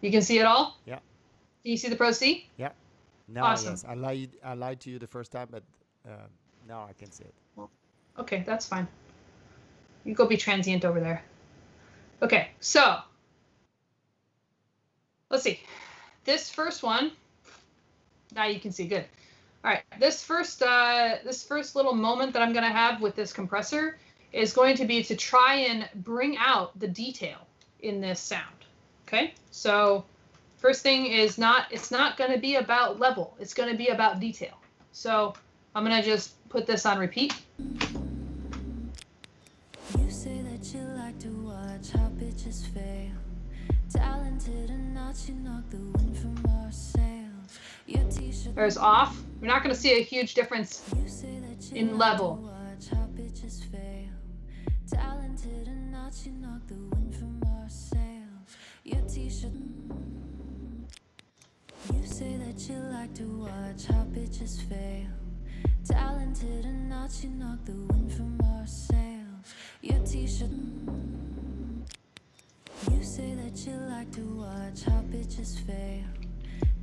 You can see it all? Yeah. Can you see the Pro C? Yeah. Now, awesome. Yes. I lied to you the first time, but now I can see it. Well, okay, that's fine. You go be transient over there. Okay, so let's see. This first one, now you can see good. All right, this first little moment that I'm going to have with this compressor is going to be to try and bring out the detail in this sound. Okay, so first thing is it's not going to be about level. It's going to be about detail. So I'm going to just put this on repeat. You say that you like to watch how bitches fail. Talented and not you knock the wind from our sails. Your t-shirt. There's off. We're not going to see a huge difference in level. Watch how bitches fail. Talented and not you knock the wind from our sails. Your t-shirt. You say that you like to watch how bitches fail. Talented and not you knock the wind from our sails. Your t-shirt. You say that you like to watch how bitches fail.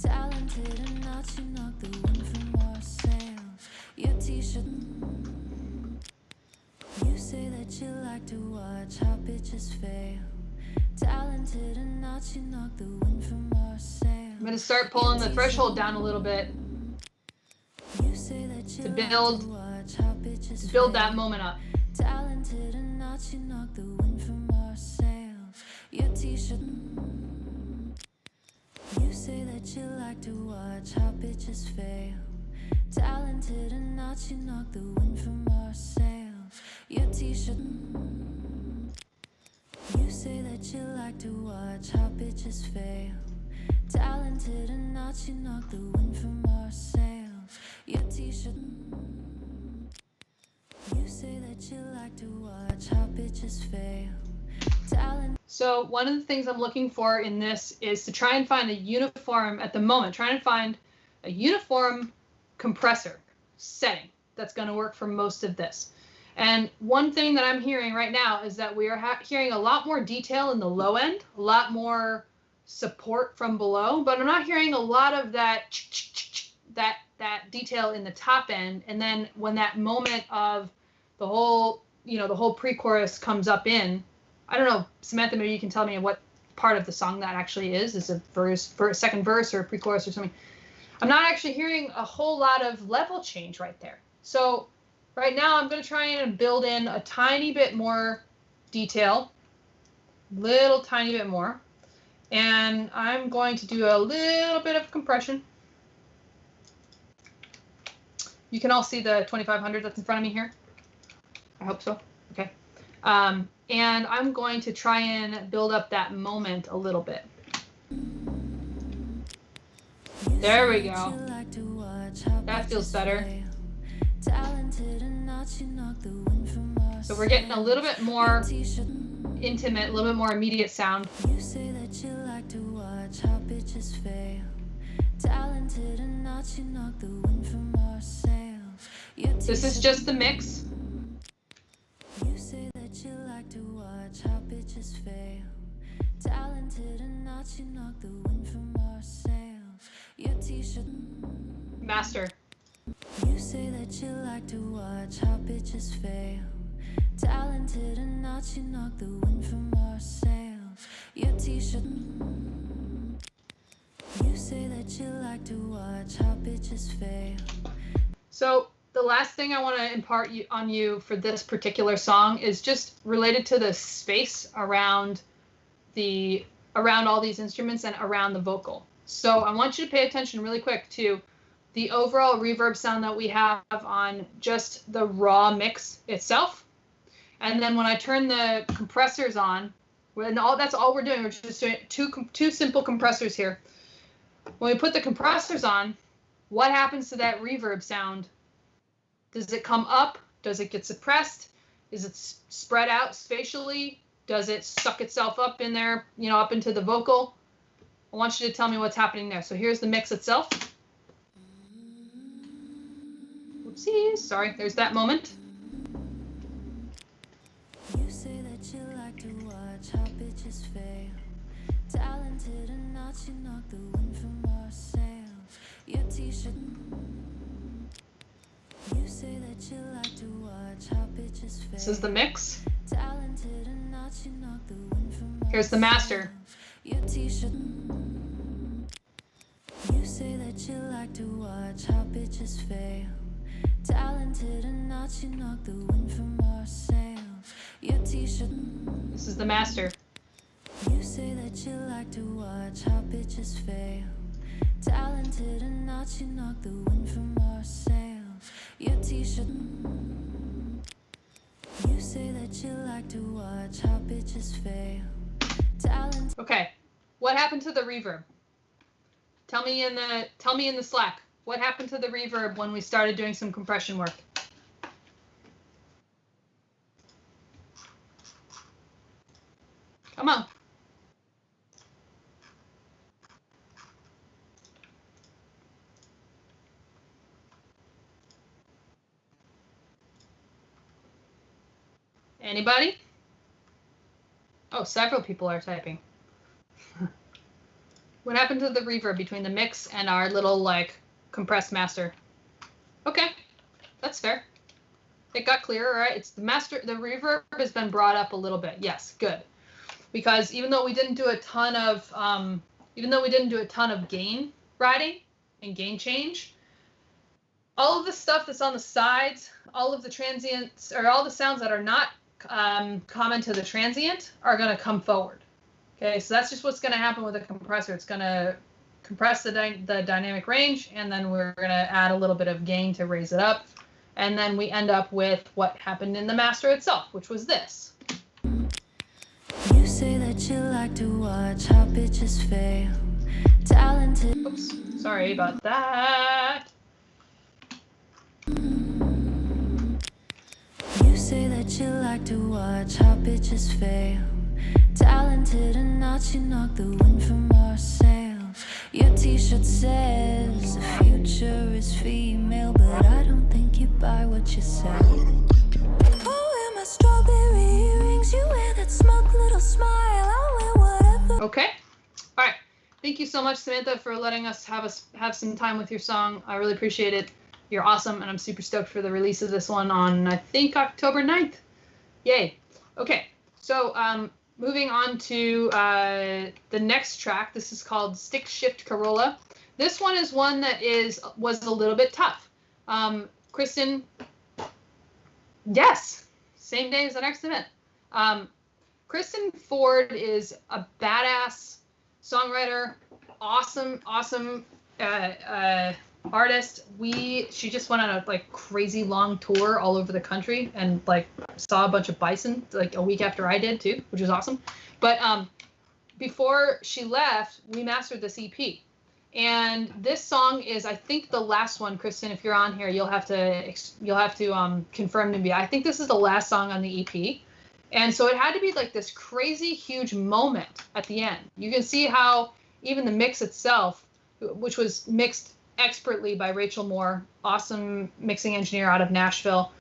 Talented and not you knock the wind from our sails. Your t-shirt. You say that you like to watch how bitches fail. Talented and not you knock the wind from our sails. I'm gonna start pulling the threshold down a little bit to build that moment up. Talented and not you knock the wind from our sails. Your t-shirt. You say that you like to watch how bitches fail. Talented and not you knock the wind from our sails. Your t-shirt. You say that you like to watch how bitches fail. Talented and not you knock the wind from our sails. Your t-shirt. You say that you like to watch how bitches fail. So one of the things I'm looking for in this is to try and find a uniform, at the moment, trying to find a uniform compressor setting that's going to work for most of this. And one thing that I'm hearing right now is that we are hearing a lot more detail in the low end, a lot more support from below, but I'm not hearing a lot of that detail in the top end. And then when that moment of the whole pre-chorus comes up in, I don't know, Samantha, maybe you can tell me what part of the song that actually is. Is a verse, for a second verse or a pre-chorus or something? I'm not actually hearing a whole lot of level change right there. So right now I'm going to try and build in a tiny bit more detail, little tiny bit more. And I'm going to do a little bit of compression. You can all see the 2500 that's in front of me here. I hope so. Okay. And I'm going to try and build up that moment a little bit. There we go. That feels better. So we're getting a little bit more intimate, a little bit more immediate sound. You say that you like to watch how bitches fail. Talented and not you knock the wind from our sails. This is just the mix. You say that you like to watch how bitches fail. Talented and not you knock the wind from our sails. Your t-shirt. Master. You say that you like to watch how bitches fail. Talented and not you knock the wind from our sails. Your t-shirt. You say that you like to watch how bitches fail. So the last thing I want to impart on you for this particular song is just related to the space around all these instruments and around the vocal. So I want you to pay attention really quick to the overall reverb sound that we have on just the raw mix itself. And then when I turn the compressors on, that's all we're doing. We're just doing two simple compressors here. When we put the compressors on, what happens to that reverb sound? Does it come up? Does it get suppressed? Is it spread out spatially? Does it suck itself up in there, up into the vocal? I want you to tell me what's happening there. So here's the mix itself. Whoopsies, sorry, there's that moment. You say that you like to watch how bitches fail. Talented and not you knock the wind from our sails. Your t-shirt. You say that you like to watch how bitches fail. This is the mix. Talented and not you knock the wind from our Here's the master. Your t-shirt. You say that you like to watch how bitches fail. Talented and not you knock the wind from our sails. Your t-shirt. This is the master. You say that you like to watch how bitches fail. Talented and not you knock the wind from our sails. Your t-shirt. You say that you like to watch how bitches fail. Talented. Okay, what happened to the reverb? Tell me in the Slack. What happened to the reverb when we started doing some compression work? Come on. Anybody? Oh, several people are typing. What happened to the reverb between the mix and our little compressed master? Okay, that's fair. It got clearer, right? It's the master. The reverb has been brought up a little bit. Yes, good. because even though we didn't do a ton of gain riding and gain change, all of the stuff that's on the sides, all of the transients, or all the sounds that are not common to the transient are going to come forward. Okay, so that's just what's going to happen with a compressor. It's going to compress the dynamic range, and then we're going to add a little bit of gain to raise it up. And then we end up with what happened in the master itself, which was this. You say that you like to watch how bitches fail. Talented. Oops, sorry about that. You say that you like to watch how bitches fail. Talented or not, you knock the wind from our sails. Your t-shirt says the future is female, but I don't think you buy what you say. Oh, wear my strawberry earrings, you wear that smug little smile, I'll wear whatever. Okay, all right. Thank you so much, Samantha, for letting us have some time with your song. I really appreciate it. You're awesome, and I'm super stoked for the release of this one on, I think, October 9th. Yay. Okay, so moving on to the next track. This is called Stick Shift Corolla. This one is one that was a little bit tough. Kristen, yes, same day as the next event. Kristen Ford is a badass songwriter, awesome artist. She just went on a like crazy long tour all over the country and like saw a bunch of bison like a week after I did too, which was awesome. But before she left, we mastered this EP, and this song is, I think, the last one. Kristen, if you're on here, you'll have to confirm to me. I think this is the last song on the EP, and so it had to be like this crazy huge moment at the end. You can see how even the mix itself, which was mixed expertly by Rachel Moore, awesome mixing engineer out of Nashville.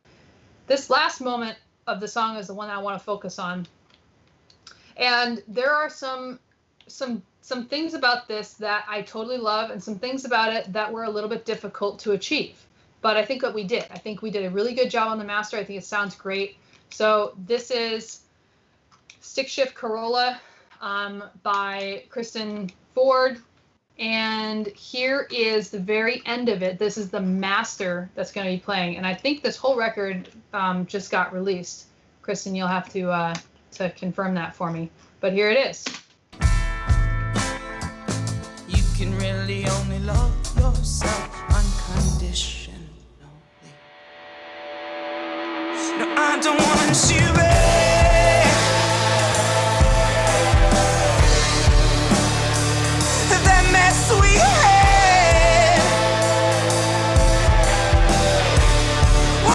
This last moment of the song is the one I want to focus on. And there are some things about this that I totally love, and some things about it that were a little bit difficult to achieve. But I think that we did. I think we did a really good job on the master. I think it sounds great. So this is Stick Shift Corolla by Kristen Ford. And here is the very end of it. This is the master that's going to be playing. And I think this whole record just got released. Kristen, you'll have to confirm that for me. But here it is. You can really only love yourself unconditionally. No, I don't want you back.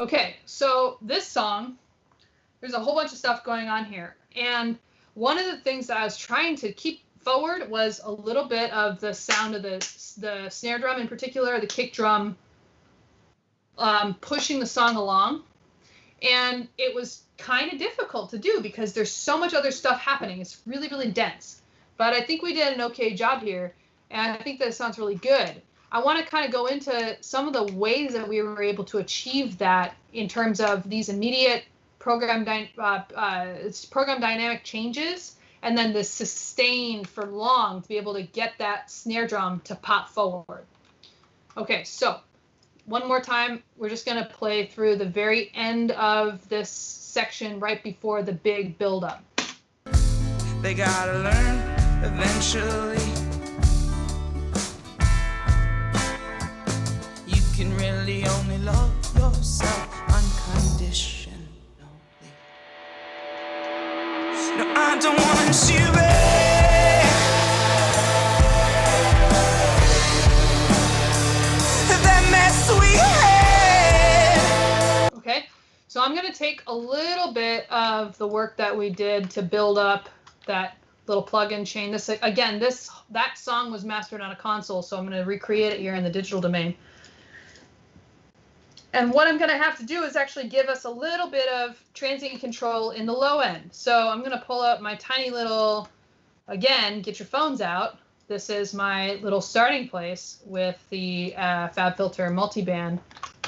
Okay, so this song, there's a whole bunch of stuff going on here. And one of the things that I was trying to keep forward was a little bit of the sound of the snare drum, in particular, the kick drum, pushing the song along. And it was kind of difficult to do because there's so much other stuff happening. It's really, really dense. But I think we did an okay job here. And I think that it sounds really good. I want to kind of go into some of the ways that we were able to achieve that in terms of these immediate program dynamic changes, and then the sustained for long to be able to get that snare drum to pop forward. Okay, so one more time, we're just going to play through the very end of this section right before the big build-up. They gotta learn eventually. You can really only love yourself unconditionally. No, I don't want you back. That mess we had. Okay, so I'm going to take a little bit of the work that we did to build up that little plug-in chain. This again, that song was mastered on a console, so I'm going to recreate it here in the digital domain. And what I'm going to have to do is actually give us a little bit of transient control in the low end. So I'm going to pull up my tiny little, again, get your phones out. This is my little starting place with the FabFilter multiband.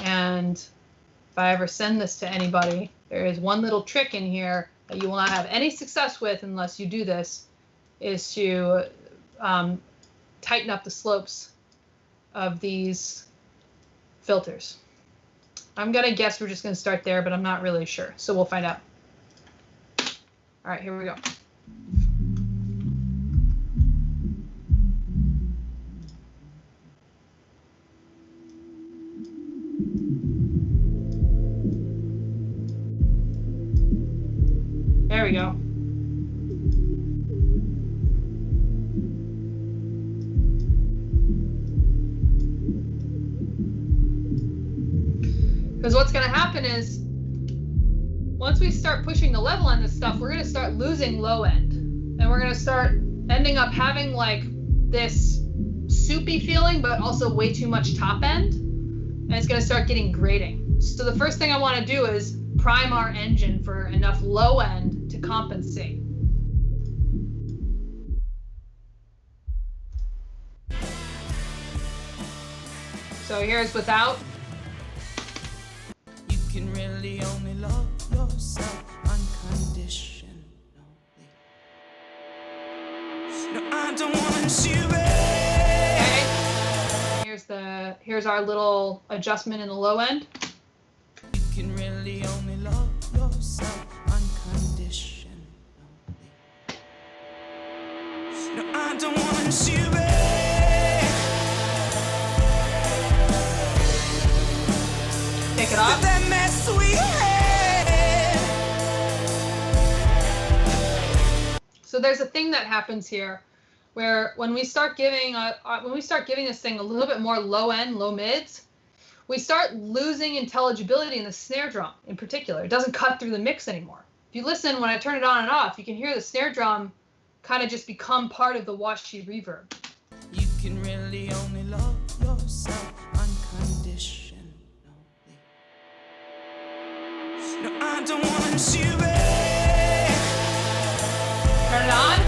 And if I ever send this to anybody, there is one little trick in here that you will not have any success with unless you do this is to tighten up the slopes of these filters. I'm going to guess we're just going to start there, but I'm not really sure. So we'll find out. All right, here we go. There we go. Because what's going to happen is once we start pushing the level on this stuff, we're going to start losing low end. And we're going to start ending up having like this soupy feeling, but also way too much top end. And it's going to start getting grating. So the first thing I want to do is prime our engine for enough low end to compensate. So here's without. You can really only love yourself unconditionally. No, I don't want you, Okay. Here's our little adjustment in the low end. You can really only love yourself unconditionally. No, I don't want you, Take it off. that mess we had. So there's a thing that happens here where when we start giving this thing a little bit more low end, low mids, we start losing intelligibility in the snare drum in particular. It doesn't cut through the mix anymore. If you listen, when I turn it on and off, you can hear the snare drum kind of just become part of the washy reverb. You can really only love yourself unconditionally. No, I don't want you, Turn it on.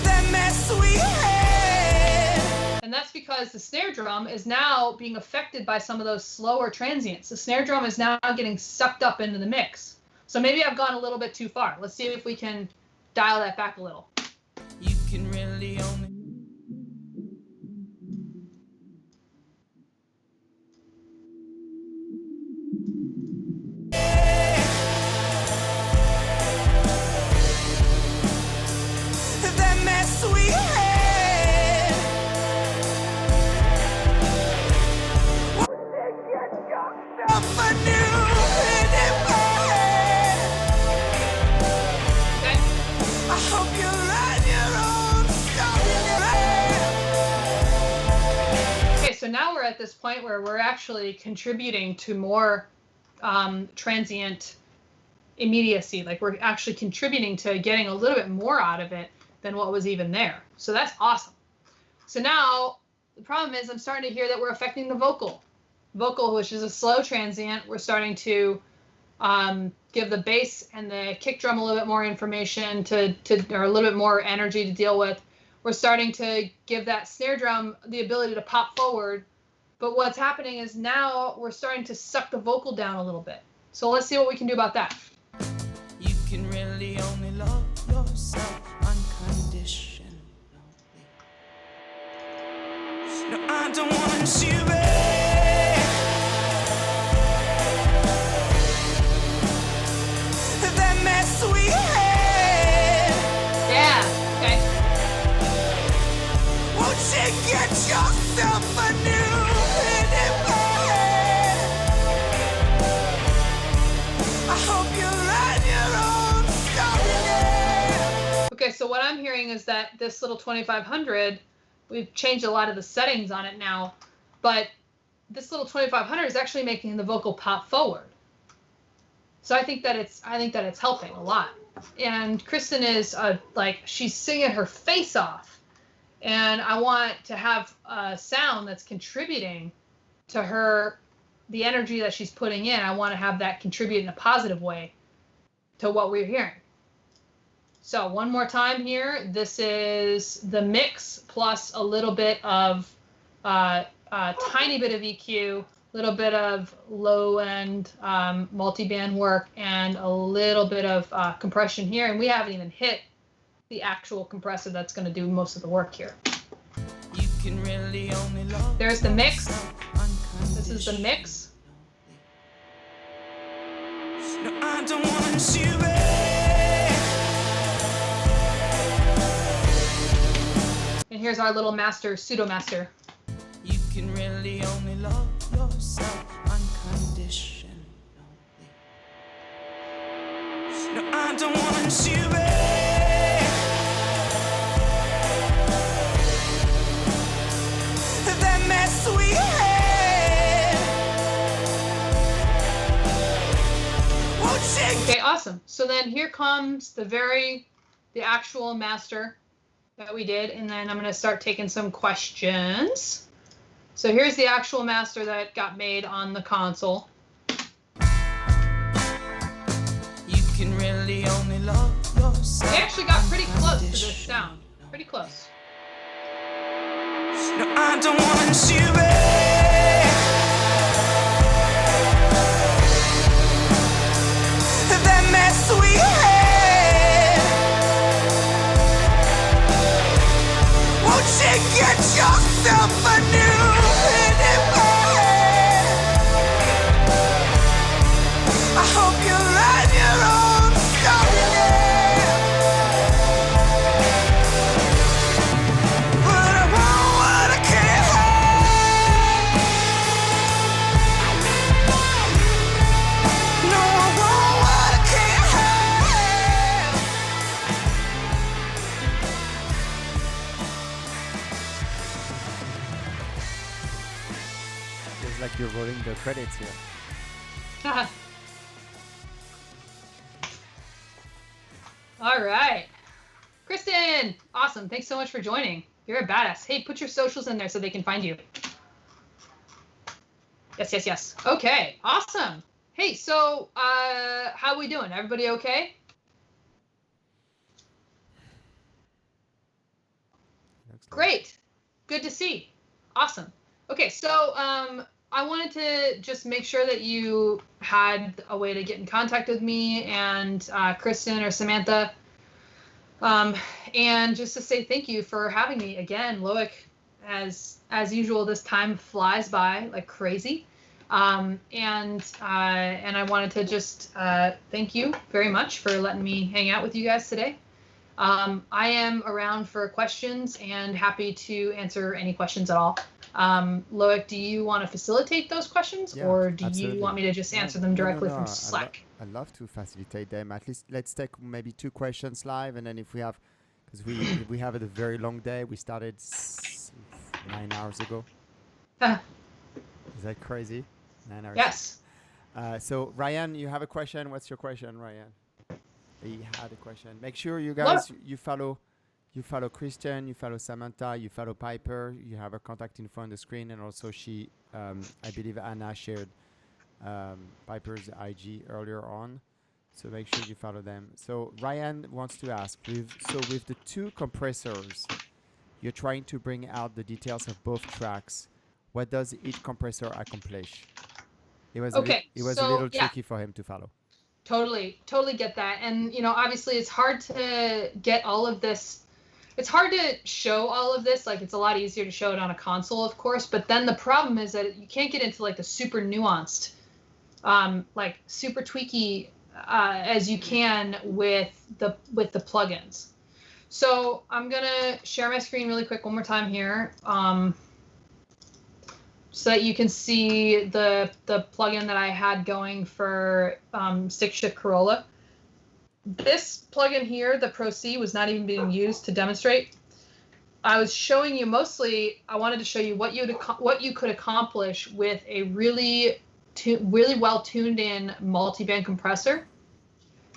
that mess we had. And that's because the snare drum is now being affected by some of those slower transients. The snare drum is now getting sucked up into the mix. So maybe I've gone a little bit too far. Let's see if we can dial that back a little. You can really only that mess we had. Get yourself a new head. Okay. I hope you write your own story. Okay, so now we're at this point where we're actually contributing to more transient immediacy. Like we're actually contributing to getting a little bit more out of it than what was even there. So that's awesome. So now the problem is I'm starting to hear that we're affecting the vocal, which is a slow transient. We're starting to give the bass and the kick drum a little bit more information or a little bit more energy to deal with. We're starting to give that snare drum the ability to pop forward. But what's happening is now we're starting to suck the vocal down a little bit. So let's see what we can do about that. You can really only love yourself unconditionally. No, I don't want you, that mess we had. Yeah, okay. Won't you get yourself a new head? I hope you write your own story. Okay, so what I'm hearing is that this little 2500, we've changed a lot of the settings on it now, but this little 2500 is actually making the vocal pop forward. So I think that it's helping a lot. And Kristen is like, she's singing her face off, and I want to have a sound that's contributing to her, the energy that she's putting in. I want to have that contribute in a positive way to what we're hearing. So one more time here. This is the mix plus a little bit of a tiny bit of EQ little bit of low-end multi-band work, and a little bit of compression here. And we haven't even hit the actual compressor that's going to do most of the work here. You can really only love There's the mix. yourself This is the mix. No, I don't want you, babe. And here's our little master, pseudo master. You can really only love yourself unconditionally. No, I don't want you, babe. That mess we had. Won't you? Okay, awesome. So then here comes the actual master that we did, and then I'm going to start taking some questions. So here's the actual master that got made on the console. You can really only love yourself. We actually got pretty close to this sound. Pretty close. No, I don't want you, babe. That mess we had. Won't you get yourself a new anyway? I hope you write your own story. But I want what I can't have. No, I want what I can't have. Feels like you're rolling the credits here. All right. Kristen, awesome. Thanks so much for joining. You're a badass. Hey, put your socials in there so they can find you. Yes. Okay, awesome. Hey, so how we doing? Everybody okay? Great. Good to see. Awesome. Okay, so I wanted to just make sure that you had a way to get in contact with me and Kristen or Samantha. And just to say thank you for having me again. Loic, as usual, this time flies by like crazy. And I wanted to just thank you very much for letting me hang out with you guys today. I am around for questions and happy to answer any questions at all. Loic, do you want to facilitate those questions, Yeah, or do absolutely. you want me to just answer them directly from Slack? I'd love to facilitate them. At least let's take maybe 2 questions live, and then if we have, because we have a very long day. We started 9 hours ago. Is that crazy? 9 hours. Yes. So Ryan, you have a question. What's your question, Ryan? He had a question. Make sure you guys you follow Kristen, you follow Samantha, you follow Piper. You have her contact info on the screen, and also she, I believe Anna shared Piper's IG earlier on. So make sure you follow them. So Ryan wants to ask, with the 2 compressors, you're trying to bring out the details of both tracks. What does each compressor accomplish? It was a little tricky for him to follow. Totally get that. And, obviously it's hard to get all of this. It's hard to show all of this. Like, it's a lot easier to show it on a console, of course. But then the problem is that you can't get into, like, the super nuanced, like, super tweaky as you can with the plugins. So I'm going to share my screen really quick one more time here. So that you can see the plugin that I had going for Stick Shift Corolla. This plugin here, the Pro C, was not even being used to demonstrate. I was showing you mostly. I wanted to show you what you could accomplish with a really well tuned in multi-band compressor.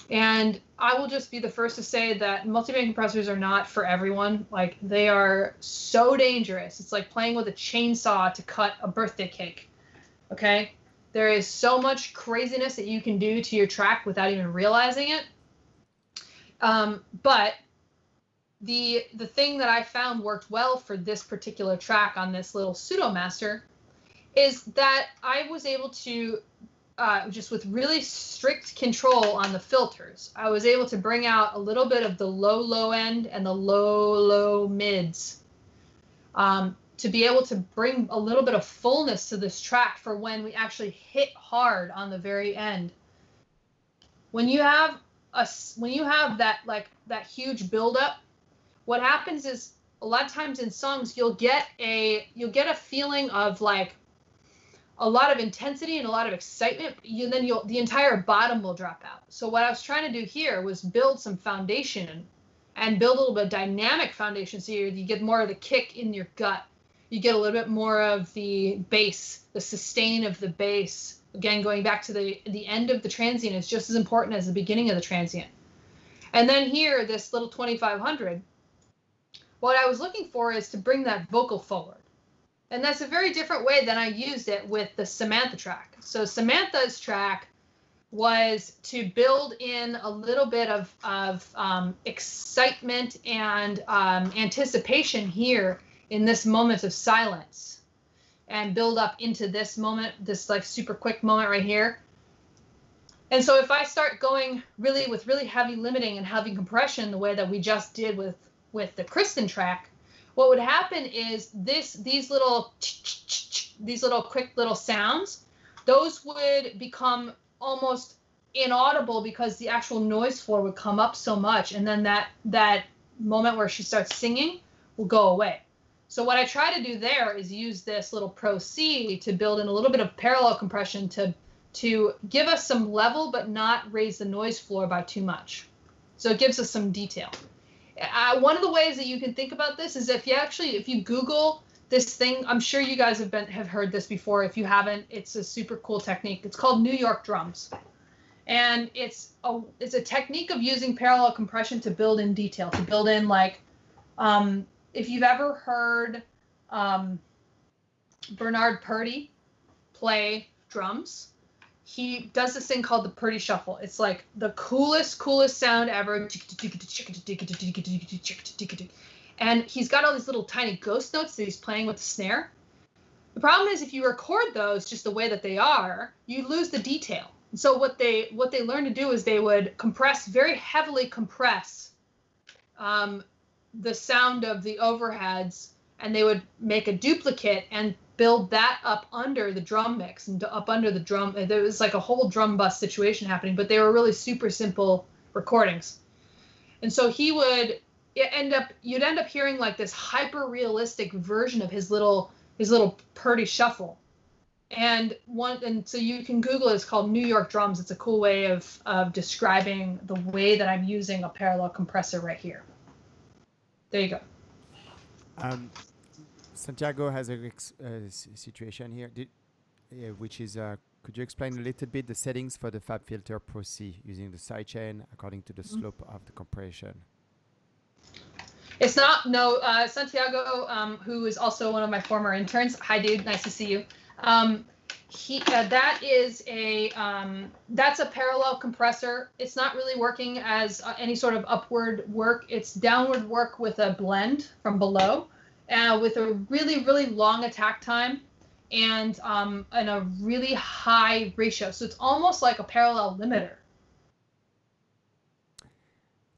And I will just be the first to say that multi-band compressors are not for everyone. Like, they are so dangerous. It's like playing with a chainsaw to cut a birthday cake. Okay? There is so much craziness that you can do to your track without even realizing it. But the thing that I found worked well for this particular track on this little pseudo master is that I was able to, just with really strict control on the filters, I was able to bring out a little bit of the low end and the low mids, to be able to bring a little bit of fullness to this track for when we actually hit hard on the very end. When you have that, like, that huge buildup, what happens is a lot of times in songs you'll get a feeling of like a lot of intensity and a lot of excitement. The entire bottom will drop out. So what I was trying to do here was build some foundation and build a little bit of dynamic foundation, so you get more of the kick in your gut. You get a little bit more of the bass, the sustain of the bass. Again, going back to the end of the transient is just as important as the beginning of the transient. And then here, this little 2500, what I was looking for is to bring that vocal forward. And that's a very different way than I used it with the Samantha track. So Samantha's track was to build in a little bit of excitement and anticipation here in this moment of silence, and build up into this moment, this like super quick moment right here. And so if I start going with really heavy limiting and heavy compression, the way that we just did with the Kristen track, what would happen is these little quick little sounds, those would become almost inaudible because the actual noise floor would come up so much, and then that moment where she starts singing will go away. So what I try to do there is use this little Pro C to build in a little bit of parallel compression to give us some level, but not raise the noise floor by too much. So it gives us some detail. One of the ways that you can think about this is if you Google this thing, I'm sure you guys have heard this before. If you haven't, it's a super cool technique. It's called New York drums. And it's a technique of using parallel compression to build in detail, to build in like, if you've ever heard Bernard Purdy play drums, he does this thing called the Purdy Shuffle. It's like the coolest sound ever. And he's got all these little tiny ghost notes that he's playing with the snare. The problem is if you record those just the way that they are, you lose the detail. So what they learned to do is they would very heavily compress the sound of the overheads, and they would make a duplicate and build that up under the drum mix and up under the drum. There was like a whole drum bus situation happening, but they were really super simple recordings. And so you'd end up hearing like this hyper realistic version of his little Purdy shuffle. And so you can Google it. It's called New York drums. It's a cool way of describing the way that I'm using a parallel compressor right here. There you go. Santiago has a situation here, which is, could you explain a little bit the settings for the FabFilter Pro C using the sidechain according to the slope of the compression? It's not, no, Santiago, who is also one of my former interns. Hi, dude, nice to see you. That's a parallel compressor. It's not really working as any sort of upward work. It's downward work with a blend from below, with a really, really long attack time and a really high ratio. So it's almost like a parallel limiter.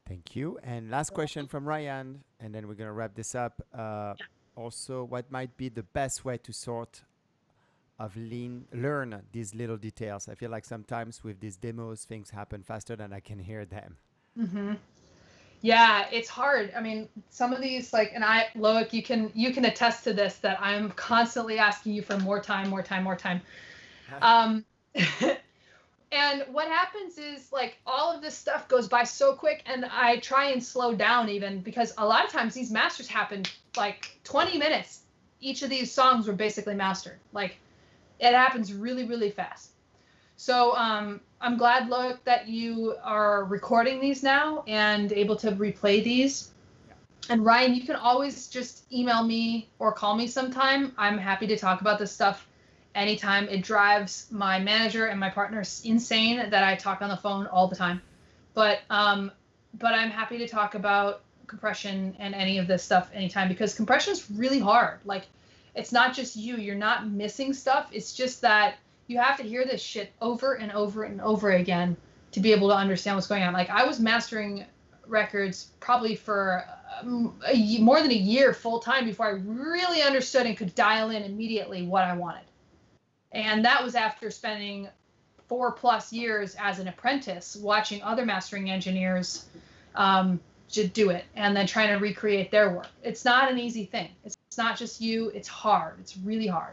Thank you. And last question from Ryan, and then we're going to wrap this up. Also, what might be the best way to learn these little details? I feel like sometimes with these demos, things happen faster than I can hear them. Mm-hmm. Yeah, it's hard. I mean, some of these, Loic, you can attest to this, that I'm constantly asking you for more time. And what happens is, like, all of this stuff goes by so quick, and I try and slow down even, because a lot of times these masters happen like 20 minutes. Each of these songs were basically mastered. Like, it happens really, really fast. So I'm glad, Loic, that you are recording these now and able to replay these. And Ryan, you can always just email me or call me sometime. I'm happy to talk about this stuff anytime. It drives my manager and my partners insane that I talk on the phone all the time. But I'm happy to talk about compression and any of this stuff anytime, because compression is really hard. Like, it's not just you. You're not missing stuff. It's just that you have to hear this shit over and over and over again to be able to understand what's going on. Like, I was mastering records probably for more than a year full time before I really understood and could dial in immediately what I wanted. And that was after spending 4+ years as an apprentice watching other mastering engineers to do it and then trying to recreate their work. It's not an easy thing. It's not just you. It's hard. It's really hard.